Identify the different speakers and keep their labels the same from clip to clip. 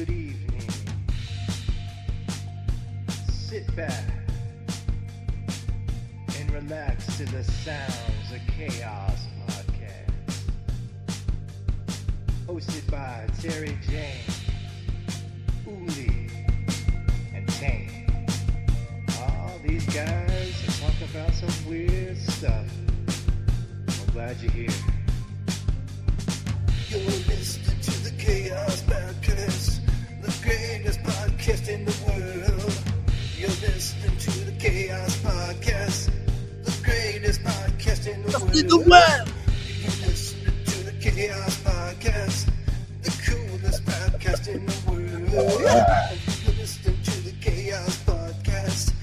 Speaker 1: good evening. Sit back and relax to the sounds of chaos podcast. Hosted by Terry James, Uli, and Taint. These guys are talking about some weird stuff. I'm glad you're here. You're listening to the Chaos Podcast, the greatest podcast in the world. You're listening to the Chaos Podcast, the greatest podcast in the world. You're listening to the Chaos Podcast, the coolest podcast in the world. You're listening to the Chaos Podcast.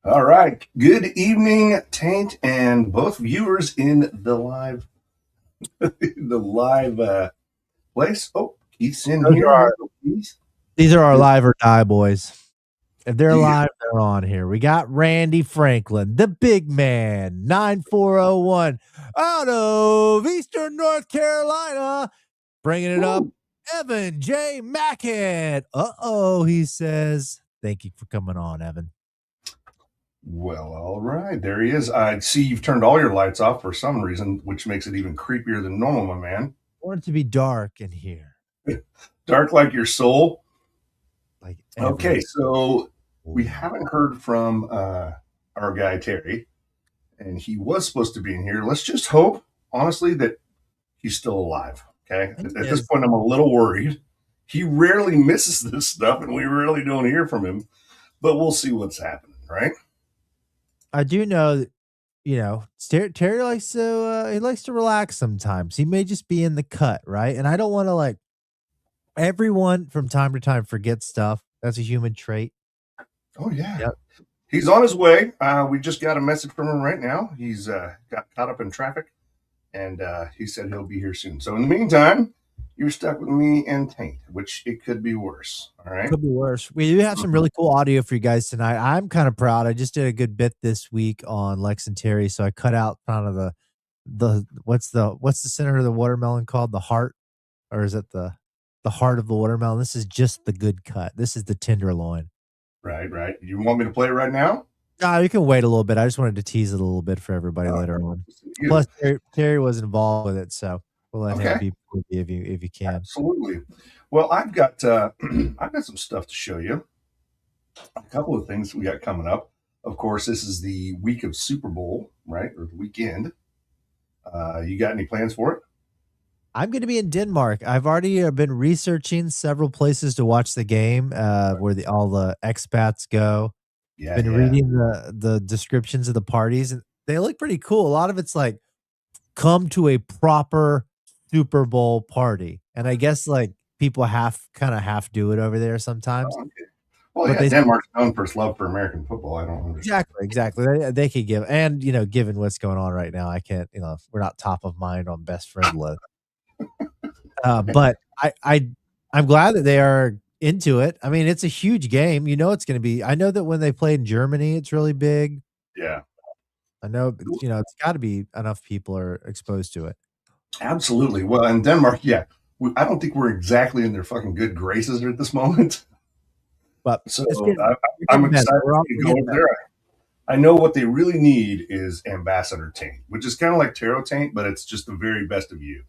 Speaker 2: All right. Good evening, Taint, and both viewers in the live place. Oh, Keith's in here.
Speaker 3: These are our live or die boys. If they're alive, they're on here. We got Randy Franklin, the big man, 9401 out of Eastern North Carolina. Bringing it up, Evan J. Mackett. He says. Thank you for coming on, Evan.
Speaker 2: Well, all right. There he is. I see you've turned all your lights off for some reason, which makes it even creepier than normal, my man.
Speaker 3: I want it to be dark in here.
Speaker 2: Dark like your soul?
Speaker 3: Like
Speaker 2: okay, so we haven't heard from our guy, Terry, and he was supposed to be in here. Let's just hope, honestly, that he's still alive, okay? At this point, I'm a little worried. He rarely misses this stuff, and we rarely don't hear from him, but we'll see what's happening, right?
Speaker 3: I do know that, you know, Terry likes to relax sometimes. He may just be in the cut, right? And I don't want to, like, everyone from time to time forget stuff. That's a human trait.
Speaker 2: Oh, yeah.
Speaker 3: Yep.
Speaker 2: He's on his way. We just got a message from him right now. He's got caught up in traffic, and he said he'll be here soon. So in the meantime, you're stuck with me and Taint, which it could be worse. All right.
Speaker 3: Could be worse. We do have some really cool audio for you guys tonight. I'm kind of proud. I just did a good bit this week on Lex and Terry, so I cut out kind of the what's the center of the watermelon called? The heart, or is it the heart of the watermelon? This is just the good cut. This is the tenderloin.
Speaker 2: Right. You want me to play it right now?
Speaker 3: No, you can wait a little bit. I just wanted to tease it a little bit for everybody later on. Plus, Terry was involved with it, so we'll let him be if you can.
Speaker 2: Absolutely. Well, I've got some stuff to show you. A couple of things we got coming up. Of course, this is the week of Super Bowl, right, or the weekend. You got any plans for it?
Speaker 3: I'm going to be in Denmark. I've already been researching several places to watch the game, where all the expats go. Been reading the descriptions of the parties, and they look pretty cool. A lot of it's like, come to a proper Super Bowl party, and I guess like people half do it over there sometimes.
Speaker 2: Oh, okay. Well, yeah, Denmark's known for its love for American football. I don't understand.
Speaker 3: Exactly. They could give, and given what's going on right now, I can't. We're not top of mind on best friend list. But I'm glad that they are into it. I mean, it's a huge game. It's going to be. I know that when they played in Germany, it's really big.
Speaker 2: Yeah.
Speaker 3: I know, it's got to be enough people are exposed to it.
Speaker 2: Absolutely. Well, in Denmark, I don't think we're exactly in their fucking good graces at this moment.
Speaker 3: But
Speaker 2: so I'm excited to go over there. I know what they really need is Ambassador Taint, which is kind of like Tarot Taint, but it's just the very best of you.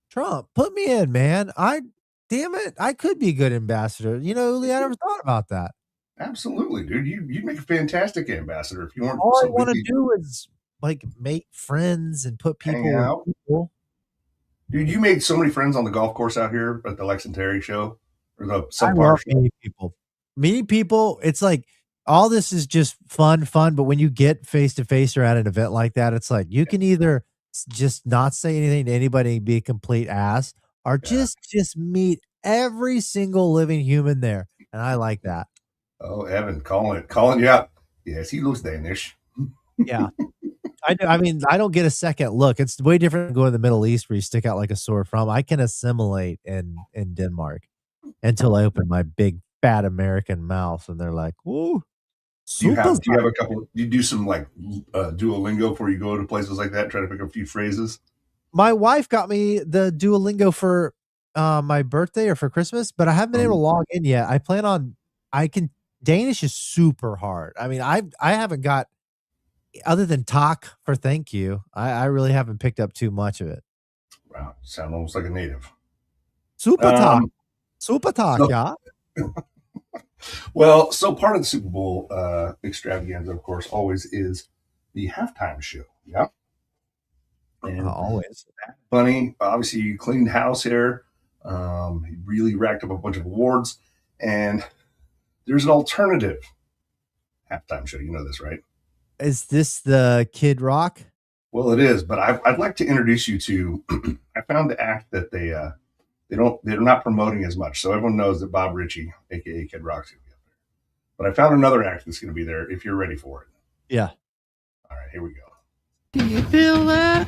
Speaker 3: Trump, put me in, man. Damn it, I could be a good ambassador. Uli, I never thought about that.
Speaker 2: Absolutely, dude. You'd make a fantastic ambassador if you weren't.
Speaker 3: All I want to do is like make friends and put people
Speaker 2: out. Dude, you made so many friends on the golf course out here at the Lex and Terry show, or the subpar show.
Speaker 3: Meeting people. It's like all this is just fun. But when you get face to face or at an event like that, it's like you can either just not say anything to anybody and be a complete ass, or just meet every single living human there, and I like that.
Speaker 2: Oh, Evan, calling you out. Yes, he looks Danish.
Speaker 3: Yeah, I mean, I don't get a second look. It's way different than going to the Middle East where you stick out like a sore thumb. I can assimilate in Denmark until I open my big fat American mouth, and they're like, "Whoa."
Speaker 2: Do you have a couple? Do you do some like Duolingo before you go to places like that? Try to pick up a few phrases.
Speaker 3: My wife got me the Duolingo for my birthday or for Christmas, but I haven't been able to log in yet. I plan on. Danish is super hard. I mean, I haven't got other than talk for thank you. I really haven't picked up too much of it.
Speaker 2: Wow, sound almost like a native.
Speaker 3: Super talk, yeah.
Speaker 2: Well, so part of the Super Bowl extravaganza, of course, always is the halftime show. Yeah. And
Speaker 3: always.
Speaker 2: Bunny, obviously, you cleaned house here. He really racked up a bunch of awards. And there's an alternative halftime show. You know this, right?
Speaker 3: Is this the Kid Rock?
Speaker 2: Well, it is, but I'd like to introduce you to. I found the act that they're not promoting as much, so everyone knows that Bob Ritchie, aka Kid Rock's going to be up there. But I found another act that's going to be there. If you're ready for it,
Speaker 3: yeah.
Speaker 2: All right, here we go.
Speaker 4: Do you feel that?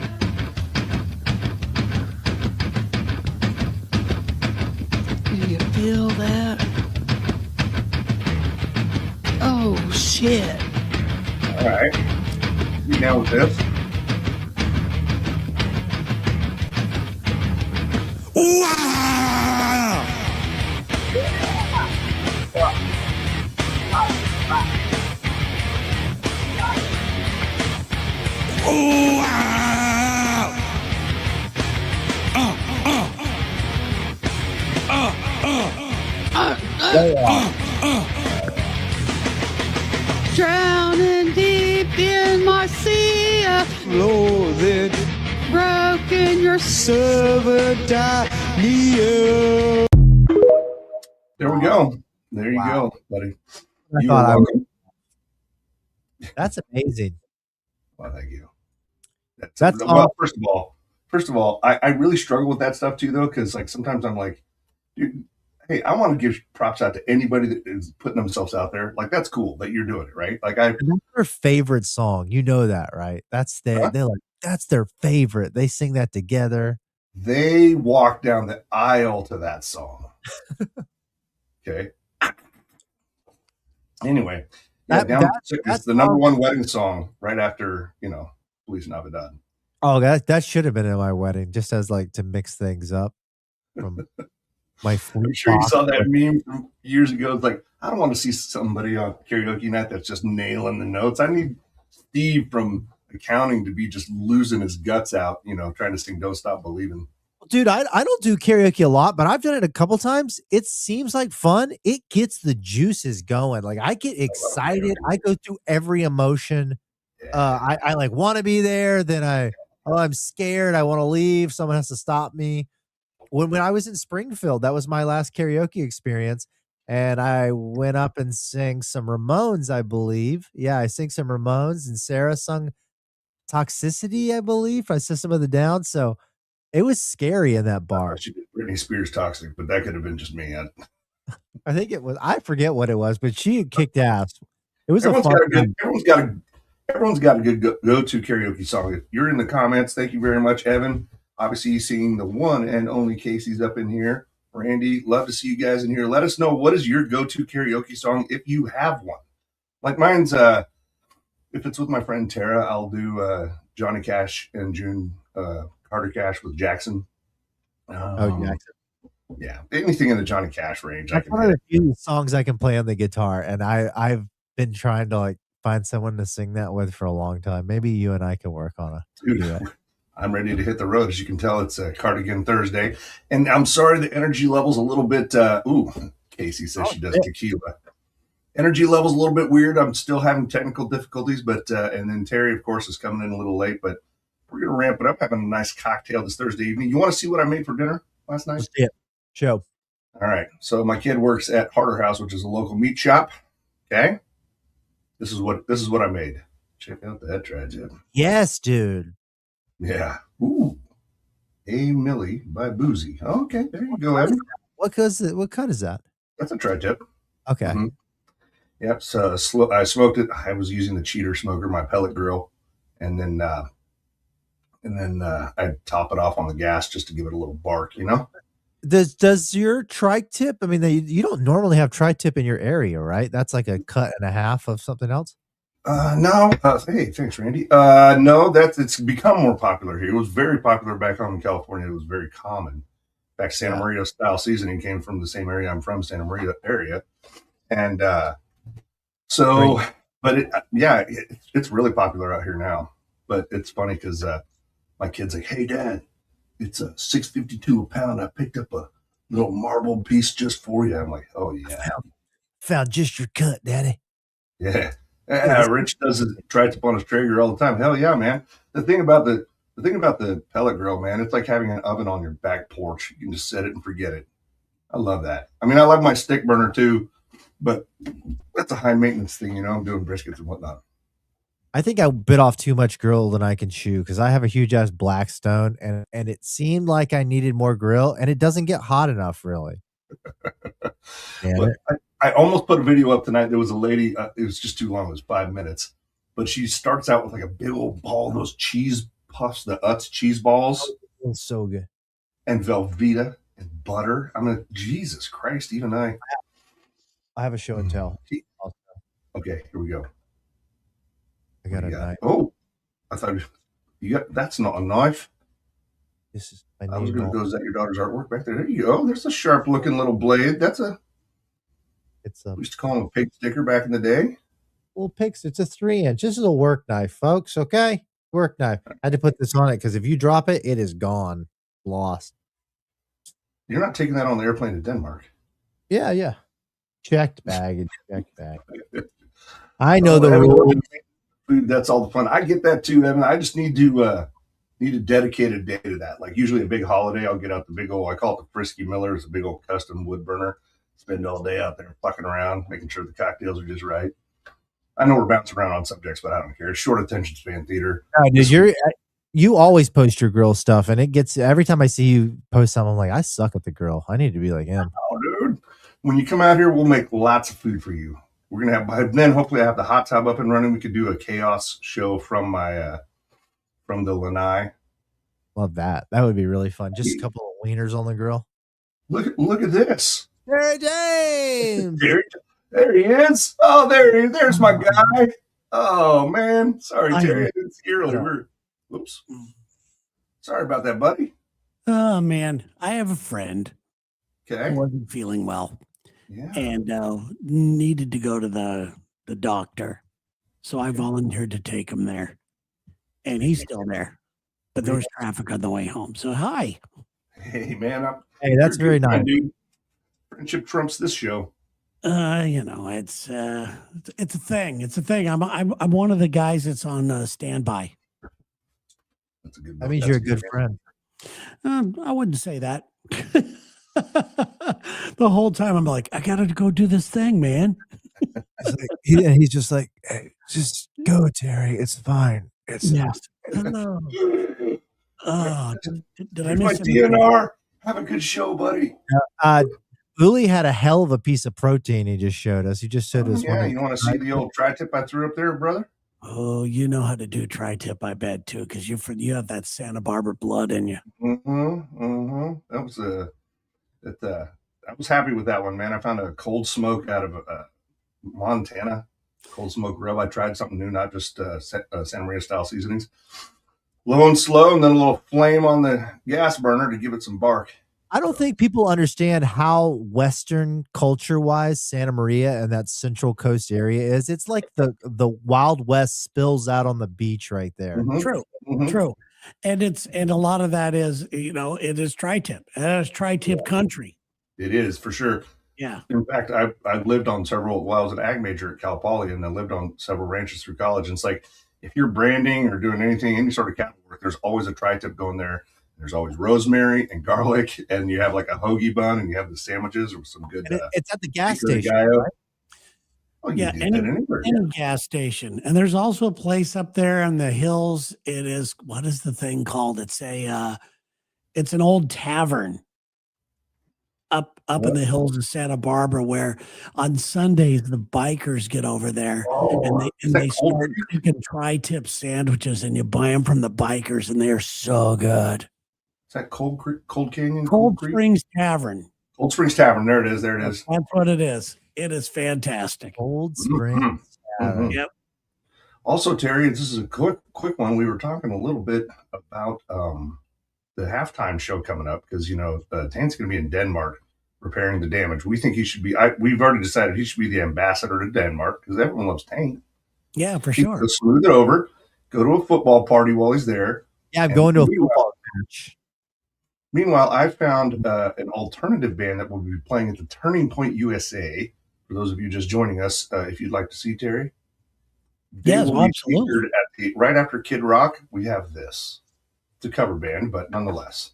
Speaker 4: Do you feel that? Oh shit!
Speaker 2: All right, you down with this?
Speaker 1: Wow!
Speaker 4: Drowning deep in my sea of
Speaker 1: Loaded
Speaker 4: broken your
Speaker 1: server Neo.
Speaker 2: There we go. There you go, buddy.
Speaker 3: I thought I would. That's amazing.
Speaker 2: Well, thank you.
Speaker 3: That's
Speaker 2: well. First of all, I really struggle with that stuff too, though, because like sometimes I'm like, dude, hey, I want to give props out to anybody that is putting themselves out there. Like that's cool that you're doing it, right? Like
Speaker 3: that's their favorite song. You know that, right? That's they're like that's their favorite. They sing that together.
Speaker 2: They walk down the aisle to that song. Okay. Anyway, yeah, that's the number one wedding song right after Feliz Navidad.
Speaker 3: Oh, that should have been in my wedding, just as like to mix things up. From my
Speaker 2: I'm sure you saw that meme from years ago. It's like, I don't want to see somebody on karaoke night that's just nailing the notes. I need Steve from accounting to be just losing his guts out, trying to sing "Don't Stop Believing."
Speaker 3: Dude, I don't do karaoke a lot, but I've done it a couple times. It seems like fun. It gets the juices going. Like I get excited. I go through every emotion. Yeah. I like want to be there. Then I'm scared. I want to leave. Someone has to stop me. When I was in Springfield, that was my last karaoke experience. And I went up and sang some Ramones, I believe. Yeah, I sang some Ramones, and Sarah sung Toxicity, I believe, by System of the Down. So it was scary in that bar.
Speaker 2: She did Britney Spears Toxic, but that could have been just me.
Speaker 3: I think it was. I forget what it was, but she kicked ass. It was
Speaker 2: everyone's got a good go-to karaoke song. If you're in the comments, thank you very much, Evan. Obviously, seeing the one and only Casey's up in here. Randy, love to see you guys in here. Let us know, what is your go-to karaoke song if you have one. Like mine's, if it's with my friend Tara, I'll do Johnny Cash and June Carter Cash with Jackson.
Speaker 3: Jackson.
Speaker 2: Yeah, anything in the Johnny Cash range.
Speaker 3: That's one of the few songs I can play on the guitar, and I've been trying to like find someone to sing that with for a long time. Maybe you and I can work on
Speaker 2: it. I'm ready to hit the road. As you can tell, it's a Cardigan Thursday, and I'm sorry the energy level's a little bit. Casey says she does tequila. Energy level's a little bit weird. I'm still having technical difficulties, but and then Terry, of course, is coming in a little late, but we're gonna ramp it up. Having a nice cocktail this Thursday evening. You want to see what I made for dinner last night?
Speaker 3: Yeah, show.
Speaker 2: All right. So my kid works at Harder House, which is a local meat shop. Okay. This is what I made. Check out that tri-tip.
Speaker 3: Yes, dude.
Speaker 2: Yeah. Ooh. A Millie by Boozy. Okay, there you go, Evan.
Speaker 3: What cut is that?
Speaker 2: That's a tri-tip.
Speaker 3: Okay. Mm-hmm.
Speaker 2: Yep. So I smoked it. I was using the cheater smoker, my pellet grill, and then I'd top it off on the gas just to give it a little bark,
Speaker 3: Does your tri-tip? I mean, you don't normally have tri-tip in your area, right? That's like a cut and a half of something else.
Speaker 2: No. Hey, thanks, Randy. No, it's become more popular here. It was very popular back home in California. It was very common. In fact, Santa Maria style seasoning came from the same area I'm from, Santa Maria area. And so,
Speaker 3: Great.
Speaker 2: but it's really popular out here now. But it's funny because my kid's like, "Hey, Dad, it's a $6.52 a pound. I picked up a little marble piece just for you." I'm like, "Oh yeah,
Speaker 3: Found just your cut, Daddy.
Speaker 2: yeah." Rich does his tri-tip on his Traeger all the time. Hell yeah, man. The thing about the pellet grill, man, it's like having an oven on your back porch. You can just set it and forget it. I love that. I mean, I love my stick burner too, but that's a high maintenance thing, you know. I'm doing briskets and whatnot.
Speaker 3: I think I bit off too much grill than I can chew because I have a huge ass Blackstone, and it seemed like I needed more grill, and it doesn't get hot enough, really.
Speaker 2: Well, I almost put a video up tonight. There was a lady. It was just too long. It was 5 minutes, but she starts out with like a big old ball of those cheese puffs, the Utz cheese balls.
Speaker 3: It's so good.
Speaker 2: And Velveeta and butter. I mean, Jesus Christ! Even I
Speaker 3: have a show and tell.
Speaker 2: Okay, here we go.
Speaker 3: I got a knife.
Speaker 2: Oh, I thought you got. That's not a knife.
Speaker 3: This is.
Speaker 2: I was going to go. Is that your daughter's artwork back there? There you go. There's a sharp-looking little blade. That's a.
Speaker 3: It's a.
Speaker 2: We used to call them a pig sticker back in the day.
Speaker 3: Well, picks. It's a 3-inch. This is a work knife, folks. Okay, work knife. I had to put this on it because if you drop it, it is gone, lost.
Speaker 2: You're not taking that on the airplane to Denmark.
Speaker 3: Yeah. Checked baggage. Checked bag. I know the rules.
Speaker 2: Food. That's all the fun. I get that too, Evan. I just need to dedicate a day to that. Like usually a big holiday, I'll get out the big old. I call it the Frisky Miller. It's a big old custom wood burner. Spend all day out there fucking around, making sure the cocktails are just right. I know we're bouncing around on subjects, but I don't care. It's short attention span theater.
Speaker 3: Dude, you always post your grill stuff, and it gets every time I see you post something, I'm like, I suck at the grill. I need to be like him.
Speaker 2: Oh, dude. When you come out here, we'll make lots of food for you. We're gonna have by then. Hopefully, I have the hot tub up and running. We could do a chaos show from my from the lanai.
Speaker 3: Love that. That would be really fun. Just a couple of wieners on the grill.
Speaker 2: Look at this.
Speaker 3: Terry James.
Speaker 2: There he is. Oh, there's my guy. Oh man, sorry, Terry. I didn't see you earlier. Whoops. Sorry about that, buddy.
Speaker 5: Oh man, I have a friend.
Speaker 2: Okay.
Speaker 5: Who wasn't feeling well.
Speaker 2: Yeah.
Speaker 5: And needed to go to the doctor. So I volunteered to take him there. And he's still there. But there was traffic on the way home. So hi.
Speaker 2: Hey man.
Speaker 3: Hey, that's very nice.
Speaker 2: Dude. Friendship trumps this show.
Speaker 5: It's a thing. It's a thing. I'm one of the guys that's on standby.
Speaker 2: That's a good.
Speaker 3: That means you're a good friend.
Speaker 5: I wouldn't say that. The whole time I'm like, I gotta go do this thing, man.
Speaker 3: He's just like, hey, just go, Terry. It's fine. It's
Speaker 5: yes. Hello. Oh, did I miss
Speaker 2: my DNR? Have a good show, buddy.
Speaker 3: Uli had a hell of a piece of protein he just showed us. He just showed us.
Speaker 2: Yeah, you want to see the old tri-tip I threw up there, brother?
Speaker 5: Oh, you know how to do tri-tip, I bet too, because you have that Santa Barbara blood in you.
Speaker 2: That was I was happy with that one, man. I found a cold smoke out of Montana, cold smoke rub. I tried something new, not just Santa Maria style seasonings. Low and slow, and then a little flame on the gas burner to give it some bark.
Speaker 3: I don't think people understand how Western culture-wise Santa Maria and that Central Coast area is. It's like the Wild West spills out on the beach right there.
Speaker 5: Mm-hmm. True. And a lot of that is, it is tri-tip. It is tri-tip country.
Speaker 2: It is for sure.
Speaker 5: Yeah.
Speaker 2: In fact, I lived on several. Well, I was an ag major at Cal Poly, and I lived on several ranches through college. And it's like if you're branding or doing any sort of cattle work, there's always a tri-tip going there. There's always rosemary and garlic, and you have like a hoagie bun, and you have the sandwiches with some good.
Speaker 3: It's at the gas station,
Speaker 2: right? Oh,
Speaker 5: yeah, any gas station. And there's also a place up there in the hills. It is, what is the thing called? It's an old tavern up in the hills of Santa Barbara, where on Sundays the bikers get over there and they start cooking tri-tip sandwiches, and you buy them from the bikers, and they're so good.
Speaker 2: Is that Cold Canyon?
Speaker 5: Cold Springs Tavern.
Speaker 2: Cold Springs Tavern. There it is. There it is.
Speaker 5: That's what it is. It is fantastic.
Speaker 3: Cold Springs.
Speaker 2: Mm-hmm.
Speaker 5: Yep.
Speaker 2: Also, Terry, this is a quick one. We were talking a little bit about the halftime show coming up because Taint's going to be in Denmark repairing the damage. We think he should be. We've already decided he should be the ambassador to Denmark because everyone loves Taint.
Speaker 5: Yeah, for sure.
Speaker 2: Go smooth it over. Go to a football party while he's there.
Speaker 3: Yeah, I'm going to a football match.
Speaker 2: Meanwhile, I found an alternative band that will be playing at the Turning Point USA. For those of you just joining us, if you'd like to see Terry,
Speaker 5: yes, absolutely.
Speaker 2: Right after Kid Rock, we have this. It's a cover band, but nonetheless.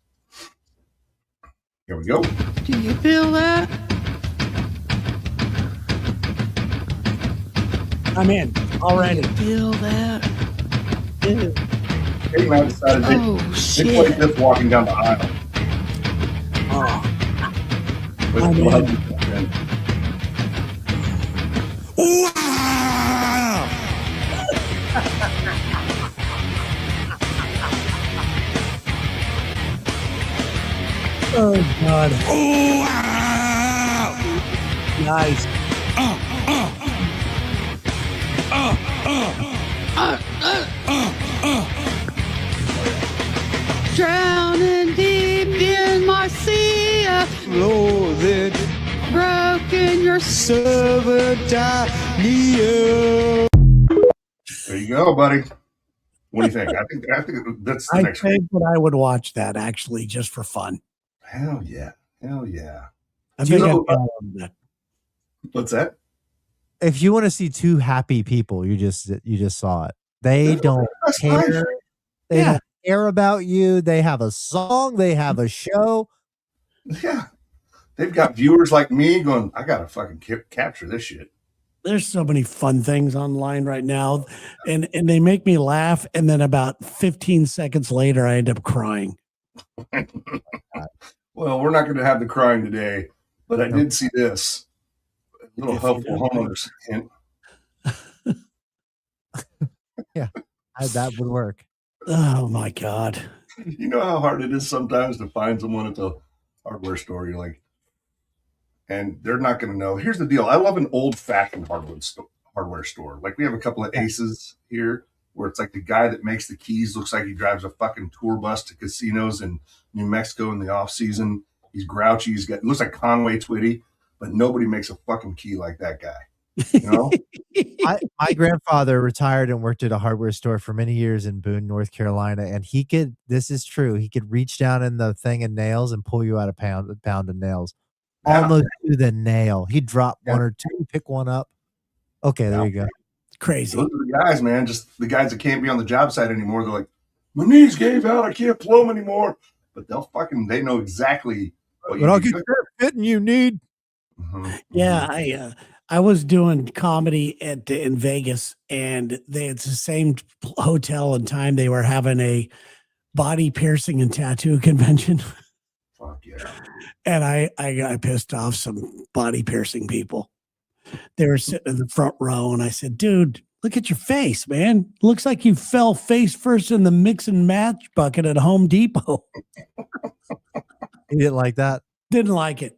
Speaker 2: Here we go.
Speaker 4: Do you feel that?
Speaker 5: I'm in already.
Speaker 4: Feel that?
Speaker 2: Kate and I decided they played this walking down the aisle.
Speaker 5: Oh.
Speaker 1: Wow!
Speaker 5: Oh God!
Speaker 1: Wow!
Speaker 5: Nice.
Speaker 4: Drowning deep in my sea,
Speaker 1: Loaded,
Speaker 4: broken your
Speaker 1: servant,
Speaker 2: There you go, buddy. What do you think? I think that's the next one.
Speaker 5: I think that I would watch that actually just for fun.
Speaker 2: Hell yeah.
Speaker 5: I think
Speaker 2: What's that?
Speaker 3: If you want to see two happy people, you just saw it. They don't care. They don't care about you. They have a song. They have a show.
Speaker 2: Yeah. They've got viewers like me going, I got to fucking capture this shit.
Speaker 5: There's so many fun things online right now, and they make me laugh. And then about 15 seconds later, I end up crying.
Speaker 2: Well, we're not going to have the crying today, but I did see this. A little helpful homeowners hint.
Speaker 3: Yeah, that would work.
Speaker 5: Oh my God.
Speaker 2: You know how hard it is sometimes to find someone at the hardware store. You're like, and they're not going to know. Here's the deal. I love an old-fashioned hardware store. Like we have a couple of Aces here where it's like the guy that makes the keys looks like he drives a fucking tour bus to casinos in New Mexico in the off season. He's grouchy. Looks like Conway Twitty, but nobody makes a fucking key like that guy. You know?
Speaker 3: My grandfather retired and worked at a hardware store for many years in Boone, North Carolina, and this is true, he could reach down in the thing of nails and pull you out a pound of nails. Yeah. Almost to the nail. He'd drop one or two, pick one up. Okay, there you go.
Speaker 5: Crazy.
Speaker 2: Those are the guys, man. Just the guys that can't be on the job site anymore. They're like, my knees gave out. I can't plumb anymore. But they know exactly what
Speaker 3: I'll get that fitting you need.
Speaker 2: Mm-hmm.
Speaker 5: Yeah, I was doing comedy in Vegas, and it's the same hotel and time they were having a body piercing and tattoo convention.
Speaker 2: Fuck yeah.
Speaker 5: And I got pissed off some body piercing people. They were sitting in the front row, and I said, dude, look at your face, man. Looks like you fell face first in the mix and match bucket at Home Depot.
Speaker 3: He didn't like that?
Speaker 5: Didn't like it.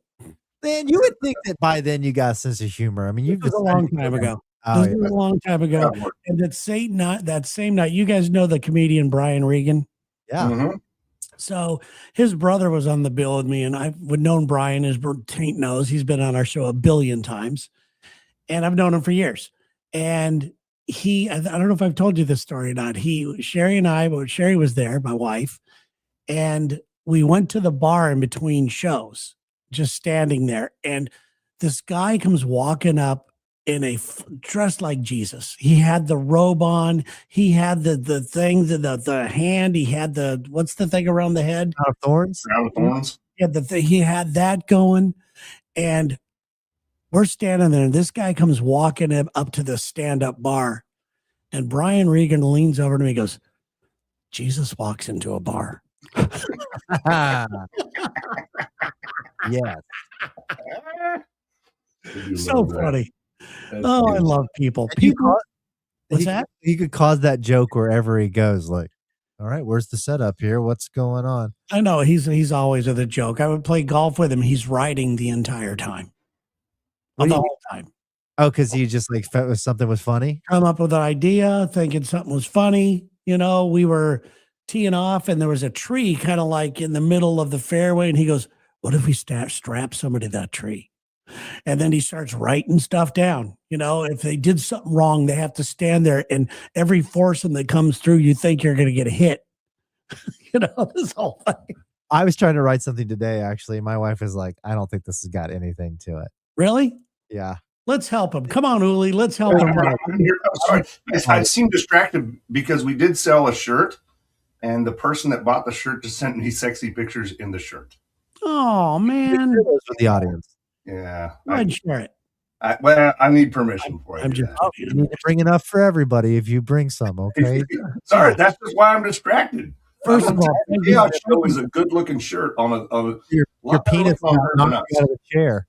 Speaker 3: Man, you would think that by then you got a sense of humor. I mean, you've just
Speaker 5: a long time ago.
Speaker 3: Oh, yeah.
Speaker 5: A long time ago. And that same night, you guys know the comedian Brian Regan?
Speaker 3: Yeah.
Speaker 2: Mm-hmm.
Speaker 5: So his brother was on the bill with me, and I would known Brian, as Taint knows. He's been on our show a billion times, and I've known him for years. And I don't know if I've told you this story or not. Sherry was there, my wife, and we went to the bar in between shows, just standing there. And this guy comes walking up in dressed like Jesus. He had the robe on. He had the thing, the hand. He had what's the thing around the head?
Speaker 3: Crown of thorns.
Speaker 2: Crown of thorns.
Speaker 5: Yeah, he had that going, and we're standing there. And this guy comes walking up to the stand-up bar, and Brian Regan leans over to me and goes, Jesus walks into a bar.
Speaker 3: Yes.
Speaker 5: So funny. I love people. What's that?
Speaker 3: He could cause that joke wherever he goes. Like, all right, where's the setup here? What's going on?
Speaker 5: I know he's always with a joke. I would play golf with him. He's writing the entire time. The whole time.
Speaker 3: Oh, because he just something was funny.
Speaker 5: Come up with an idea, thinking something was funny. We were teeing off, and there was a tree kind of like in the middle of the fairway, and he goes, "What if we strap somebody to that tree?" And then he starts writing stuff down. You know, if they did something wrong, they have to stand there, and every foursome that comes through, you think you're going to get a hit. You know, this whole thing.
Speaker 3: I was trying to write something today, actually. My wife is like, I don't think this has got anything to it.
Speaker 5: Really?
Speaker 3: Yeah.
Speaker 5: Let's help him. Come on, Uli. Let's help him.
Speaker 2: Sorry. I seemed distracted because we did sell a shirt, and the person that bought the shirt just sent me sexy pictures in the shirt.
Speaker 5: Oh, man.
Speaker 3: Those for the audience.
Speaker 2: Yeah.
Speaker 5: Go ahead and share it.
Speaker 2: I need permission for it.
Speaker 3: You need to bring enough for everybody if you bring some, okay?
Speaker 2: Sorry, that's just why I'm distracted.
Speaker 5: First of all,
Speaker 2: the Chaos Show is a good-looking shirt on a
Speaker 3: your penis knocked out of the chair.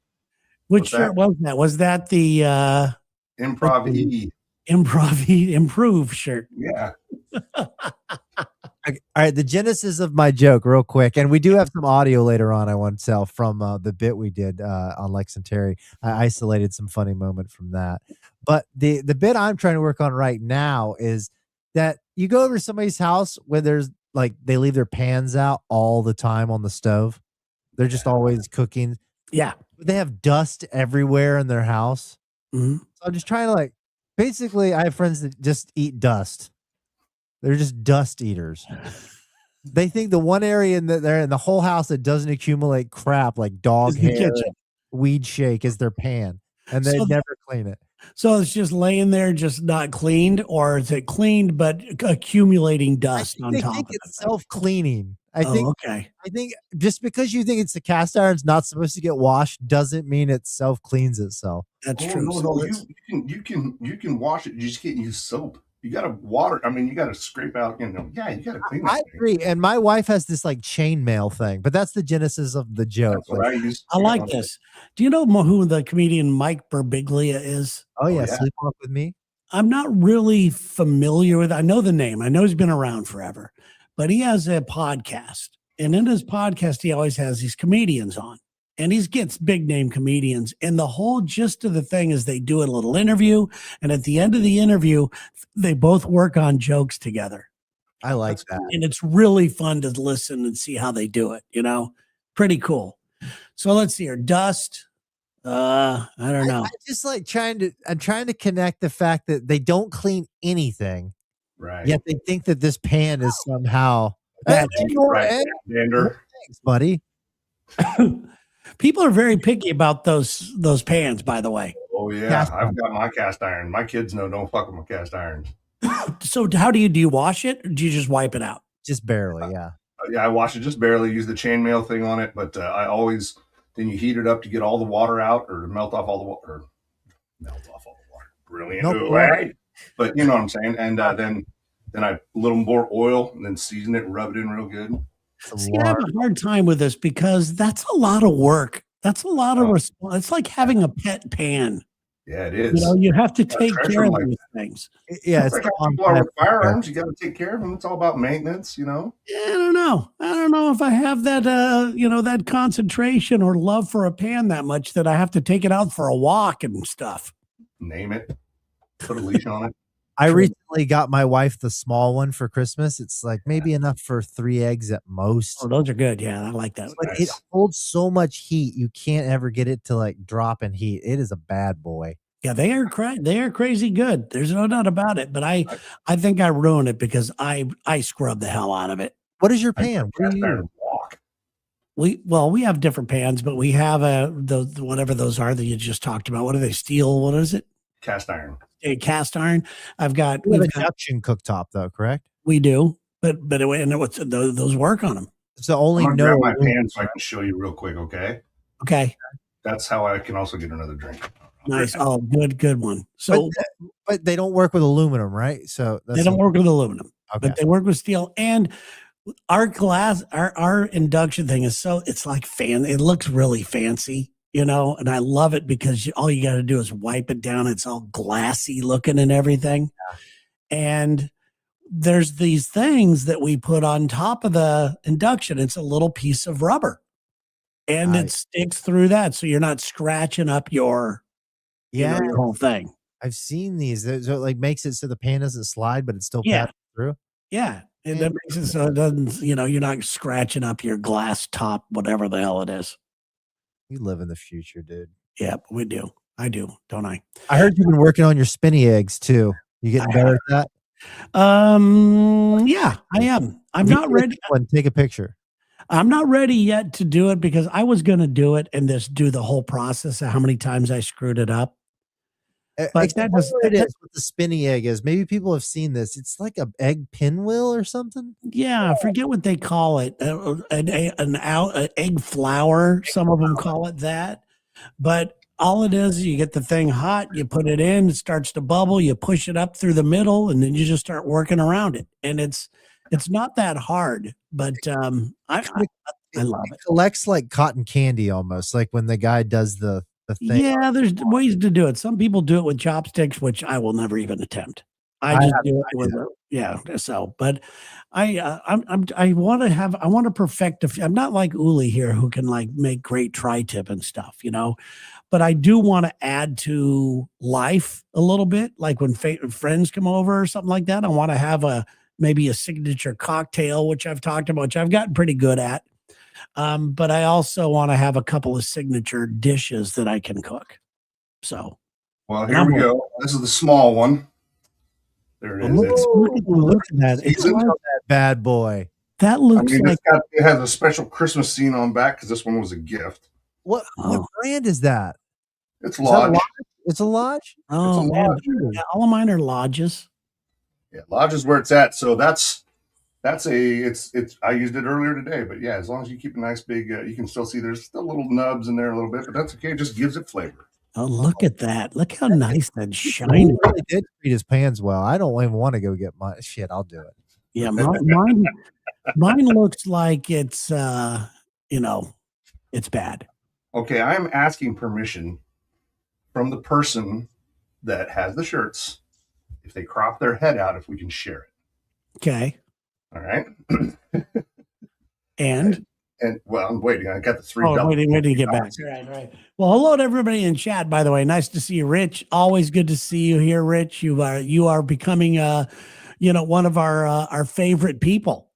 Speaker 5: Which shirt was that? Was that the improve shirt?
Speaker 2: Yeah.
Speaker 3: All right, the genesis of my joke, real quick, and we do have some audio later on. I want to tell from the bit we did on Lex and Terry. I isolated some funny moment from that, but the bit I'm trying to work on right now is that you go over to somebody's house where there's like they leave their pans out all the time on the stove. They're just always cooking.
Speaker 5: Yeah,
Speaker 3: they have dust everywhere in their house.
Speaker 5: Mm-hmm.
Speaker 3: So I'm just trying to basically, I have friends that just eat dust. They're just dust eaters. They think the one area they're in the whole house that doesn't accumulate crap like dog hair, weed shake is their pan, and they never clean it.
Speaker 5: So it's just laying there, just not cleaned, or is it cleaned but accumulating dust on top? I think
Speaker 3: it's self-cleaning. I think just because you think it's the cast iron's not supposed to get washed doesn't mean it self-cleans itself.
Speaker 5: That's true.
Speaker 2: No, you can wash it. You just can't use soap. You got to water. I mean, you got to scrape out, you got to clean it.
Speaker 3: I agree. And my wife has this chainmail thing, but that's the genesis of the joke.
Speaker 5: I like this. Do you know who the comedian Mike Birbiglia is?
Speaker 3: Oh, yeah. Sleepwalk with Me.
Speaker 5: I'm not really familiar with, I know the name. I know he's been around forever, but he has a podcast. And in his podcast, he always has these comedians on. And he gets big name comedians. And the whole gist of the thing is they do a little interview. And at the end of the interview, they both work on jokes together.
Speaker 3: I like that.
Speaker 5: And it's really fun to listen and see how they do it. Pretty cool. So let's see here. Dust. I don't know.
Speaker 3: I just I'm trying to connect the fact that they don't clean anything.
Speaker 2: Right.
Speaker 3: Yet they think that this pan is somehow.
Speaker 2: Thanks,
Speaker 3: buddy.
Speaker 5: People are very picky about those pans, by the way.
Speaker 2: Oh yeah, I've got my cast iron. My kids know don't fuck with my cast iron.
Speaker 5: So how do you wash it, or do you just wipe it out?
Speaker 3: Just barely, yeah.
Speaker 2: Yeah, I wash it just barely. Use the chainmail thing on it, but I always then you heat it up to get all the water out or to melt off all the water. Brilliant way. But you know what I'm saying. And then I a little more oil and then season it and rub it in real good.
Speaker 5: See, I have a hard time with this because that's a lot of work. That's a lot of response. It's like having a pet pan.
Speaker 2: Yeah, it is.
Speaker 5: You have to take care of these things.
Speaker 3: Yeah, it's
Speaker 2: like people with firearms. You got to take care of them. It's all about maintenance,
Speaker 5: Yeah, I don't know if I have that, that concentration or love for a pan that much that I have to take it out for a walk and stuff.
Speaker 2: Name it. Put a leash on it.
Speaker 3: I recently got my wife the small one for Christmas. It's maybe enough for 3 eggs at most.
Speaker 5: Oh, those are good. Yeah, I like that.
Speaker 3: But it holds so much heat, you can't ever get it to drop in heat. It is a bad boy.
Speaker 5: Yeah, they are crazy good. There's no doubt about it. But I think I ruined it because I scrub the hell out of it.
Speaker 3: What is your pan? What do you use?
Speaker 5: We have different pans, but we have whatever those are that you just talked about. What are they? Steel? What is it?
Speaker 2: Cast iron.
Speaker 5: A cast iron. We've got
Speaker 3: induction cooktop though, correct?
Speaker 5: We do, but those work on them.
Speaker 3: So only
Speaker 2: I'm grab my pan so I can show you real quick.
Speaker 5: Okay.
Speaker 2: That's how I can also get another drink.
Speaker 5: Nice. Oh, good one. So,
Speaker 3: but they don't work with aluminum, right? So
Speaker 5: they don't work with aluminum,
Speaker 3: but
Speaker 5: they work with steel. And our our induction thing is it's like it looks really fancy. And I love it because all you got to do is wipe it down. It's all glassy looking and everything. Yeah. And there's these things that we put on top of the induction. It's a little piece of rubber and it sticks through that. So you're not scratching up your whole thing.
Speaker 3: I've seen these. So it makes it so the pan doesn't slide, but it's still passing through.
Speaker 5: Yeah. And that makes it so it doesn't, you're not scratching up your glass top, whatever the hell it is.
Speaker 3: You live in the future, dude.
Speaker 5: Yeah, we do. I do, don't I?
Speaker 3: I heard you've been working on your spinny eggs too. You getting better at that?
Speaker 5: Yeah, I am. I'm not ready.
Speaker 3: Take a picture.
Speaker 5: I'm not ready yet to do it because I was going to do it and just do the whole process of how many times I screwed it up. But that was
Speaker 3: what the spinny egg is. Maybe people have seen this. It's like a egg pinwheel or something.
Speaker 5: Yeah, I forget what they call it. An egg flour. Some of them call it that. But all it is, you get the thing hot, you put it in, it starts to bubble, you push it up through the middle, and then you just start working around it. And it's not that hard, but I love it.
Speaker 3: It collects like cotton candy almost, like when the guy does the thing.
Speaker 5: Yeah, there's ways to do it. Some people do it with chopsticks, which I will never even attempt. I just do it with so, but I want to perfect I'm not like Uli here who can like make great tri-tip and stuff, but I do want to add to life a little bit. Like when friends come over or something like that, I want to have maybe a signature cocktail, which I've talked about, which I've gotten pretty good at. But I also want to have a couple of signature dishes that I can cook. So,
Speaker 2: well, here we go. This is the small one. There it is.
Speaker 5: Look at that. It's like
Speaker 3: that bad boy.
Speaker 5: That looks like
Speaker 2: it has a special Christmas scene on back because this one was a gift.
Speaker 3: What brand is that?
Speaker 2: It's Lodge.
Speaker 3: It's a Lodge?
Speaker 5: Oh, man. Yeah, all of mine are Lodges.
Speaker 2: Yeah, Lodge is where it's at. So it's I used it earlier today, but yeah, as long as you keep a nice big, you can still see there's still little nubs in there a little bit, but that's okay. It just gives it flavor.
Speaker 5: Oh, look at that. Look how nice that shiny.
Speaker 3: He really did treat his pans well. I don't even want to go get my shit. I'll do it.
Speaker 5: Yeah, mine looks like it's it's bad.
Speaker 2: Okay, I'm asking permission from the person that has the shirts if they crop their head out, if we can share it.
Speaker 5: Okay.
Speaker 2: All right.
Speaker 5: And
Speaker 2: well, I'm waiting. I got the three.
Speaker 5: Waiting to get back. Right. Well, hello to everybody in chat. By the way, nice to see you, Rich. Always good to see you here, Rich. You are becoming one of our favorite people.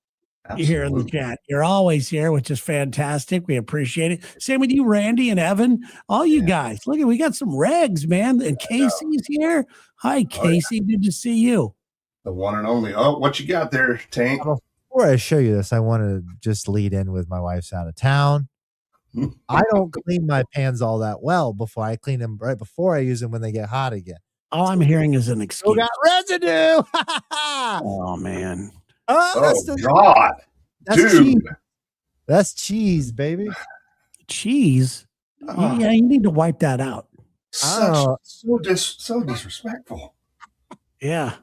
Speaker 5: Absolutely. Here in the chat. You're always here, which is fantastic. We appreciate it. Same with you, Randy and Evan. All you guys. Look, we got some regs, man. And Casey's here. Hi, Casey. Good to see you.
Speaker 2: The one and only. Oh, what you got there, Taint?
Speaker 3: Before I show you this, I want to just lead in with my wife's out of town. I don't clean my pans all that well before I clean them right before I use them when they get hot again.
Speaker 5: All I'm hearing is an excuse.
Speaker 3: Got residue.
Speaker 5: Oh, man.
Speaker 2: God.
Speaker 3: That's
Speaker 2: dude.
Speaker 3: Cheese. That's cheese, baby.
Speaker 5: Cheese? Yeah, you need to wipe that out.
Speaker 2: So disrespectful.
Speaker 5: Yeah.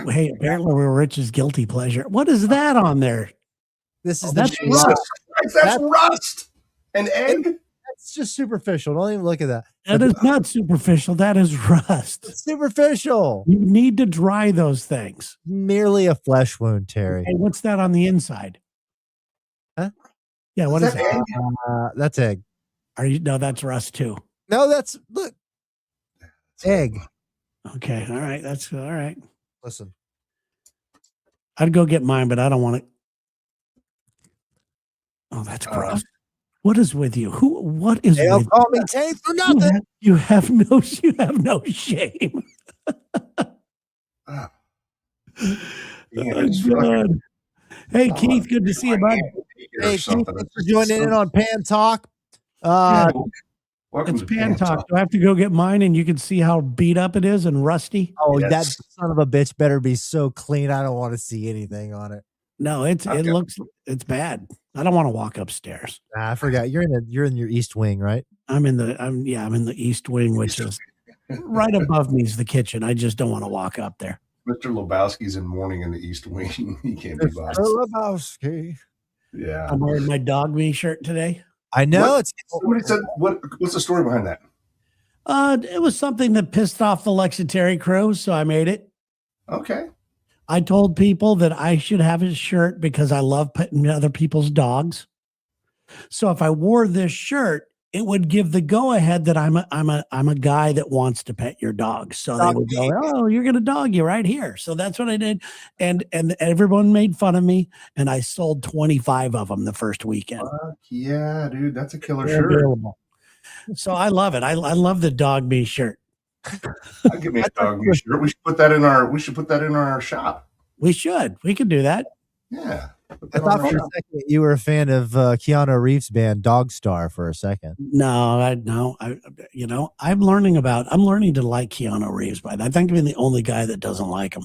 Speaker 5: Hey, apparently we're Rich's guilty pleasure. What is that on there?
Speaker 3: This is
Speaker 2: that's rust. That's rust. An egg?
Speaker 3: That's just superficial. Don't even look at that.
Speaker 5: That is not superficial. That is rust.
Speaker 3: It's superficial.
Speaker 5: You need to dry those things.
Speaker 3: Merely a flesh wound, Terry.
Speaker 5: Hey, what's that on the inside?
Speaker 3: Huh?
Speaker 5: Yeah, what is that?
Speaker 3: That's egg.
Speaker 5: No, that's rust too.
Speaker 3: No, look. Egg.
Speaker 5: Okay, all right. That's all right.
Speaker 3: Listen.
Speaker 5: I'd go get mine, but I don't want it. Oh, that's gross. What is with you? What is
Speaker 3: with you? Call me Taint for nothing.
Speaker 5: You have no shame. Hey, Keith, good to see you, bud.
Speaker 3: Hey, Keith, thanks for joining in on Pan Talk.
Speaker 5: It's Pan Talk. Do I have to go get mine and you can see how beat up it is and rusty?
Speaker 3: Oh, yes. That son of a bitch better be so clean. I don't want to see anything on it.
Speaker 5: No, it's bad. I don't want to walk upstairs.
Speaker 3: I forgot. You're in your east wing, right?
Speaker 5: I'm in the east wing, which is right above me is the kitchen. I just don't want to walk up there.
Speaker 2: Mr. Lebowski's in mourning in the east wing. He can't be bothered.
Speaker 3: Lebowski.
Speaker 2: Yeah.
Speaker 5: I'm wearing my dog me shirt today.
Speaker 3: I know.
Speaker 2: Somebody said, what's the story behind that?
Speaker 5: It was something that pissed off the Lexitary crew, so I made it.
Speaker 2: Okay.
Speaker 5: I told people that I should have a shirt because I love petting other people's dogs. So if I wore this shirt, it would give the go ahead that I'm a guy that wants to pet your dog. So they would go, oh, you're gonna dog you right here. So that's what I did, and everyone made fun of me, and I sold 25 of them the first weekend.
Speaker 2: Fuck yeah, dude, that's a killer
Speaker 5: They're
Speaker 2: shirt.
Speaker 5: available. So I love it. I love the dog me shirt.
Speaker 2: I'll give me a dog me shirt. We should put that in our shop.
Speaker 5: We should. We could do that.
Speaker 2: Yeah.
Speaker 3: I thought for a second you were a fan of Keanu Reeves' band Dog Star for a second.
Speaker 5: No, I'm learning to like Keanu Reeves, but I think I'm the only guy that doesn't like him.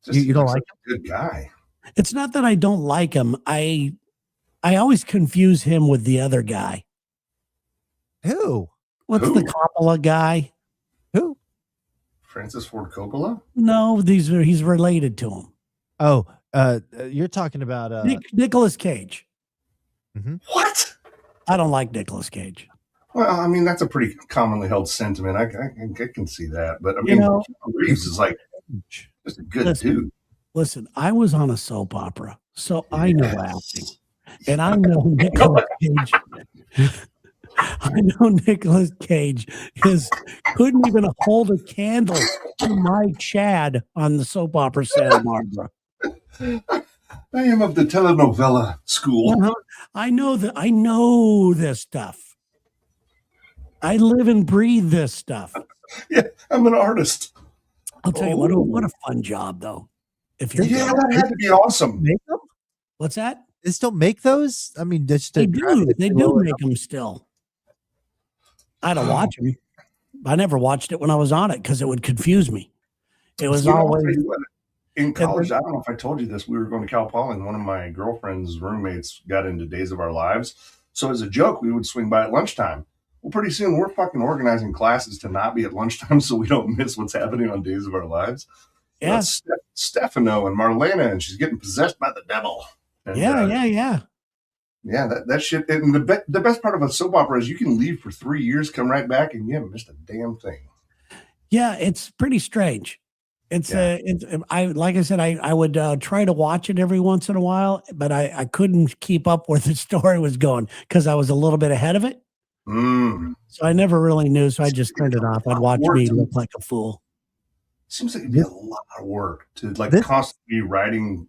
Speaker 3: You don't like him?
Speaker 2: Good guy.
Speaker 5: It's not that I don't like him. I always confuse him with the other guy.
Speaker 3: Who?
Speaker 5: What's the Coppola guy?
Speaker 3: Who?
Speaker 2: Francis Ford Coppola?
Speaker 5: No, he's related to him.
Speaker 3: Oh, you're talking about
Speaker 5: Nicolas Cage.
Speaker 3: Mm-hmm.
Speaker 2: What?
Speaker 5: I don't like Nicolas Cage.
Speaker 2: Well, I mean, that's a pretty commonly held sentiment. I can see that, but I mean, Keanu Reeves is like just a good dude.
Speaker 5: Listen, I was on a soap opera, so I know acting, and I know Nicolas Cage. I know Nicolas Cage couldn't even hold a candle to my Chad on the soap opera Santa Barbara.
Speaker 2: I am of the telenovela school.
Speaker 5: I know this stuff. I live and breathe this stuff.
Speaker 2: Yeah, I'm an artist.
Speaker 5: I'll tell you what a fun job though. If you're
Speaker 2: that had to be awesome.
Speaker 3: Make them?
Speaker 5: What's that?
Speaker 3: They still make those? I mean, they
Speaker 5: do make them still. I don't watch them. I never watched it when I was on it because it would confuse me. It was always
Speaker 2: in college. I don't know if I told you this. We were going to Cal Poly, and one of my girlfriend's roommates got into Days of Our Lives. So as a joke, we would swing by at lunchtime. Well, pretty soon we're fucking organizing classes to not be at lunchtime so we don't miss what's happening on Days of Our Lives.
Speaker 5: Yeah,
Speaker 2: Stefano and Marlena, and she's getting possessed by the devil. And,
Speaker 5: yeah.
Speaker 2: Yeah, that shit. And the best part of a soap opera is you can leave for 3 years, come right back, and you haven't missed a damn thing.
Speaker 5: Yeah, it's pretty strange. Like I said, I would try to watch it every once in a while, but I couldn't keep up where the story was going because I was a little bit ahead of it. So I never really knew, so I just turned it off. I'd watch me look like a fool.
Speaker 2: Seems like it'd be a lot of work to constantly writing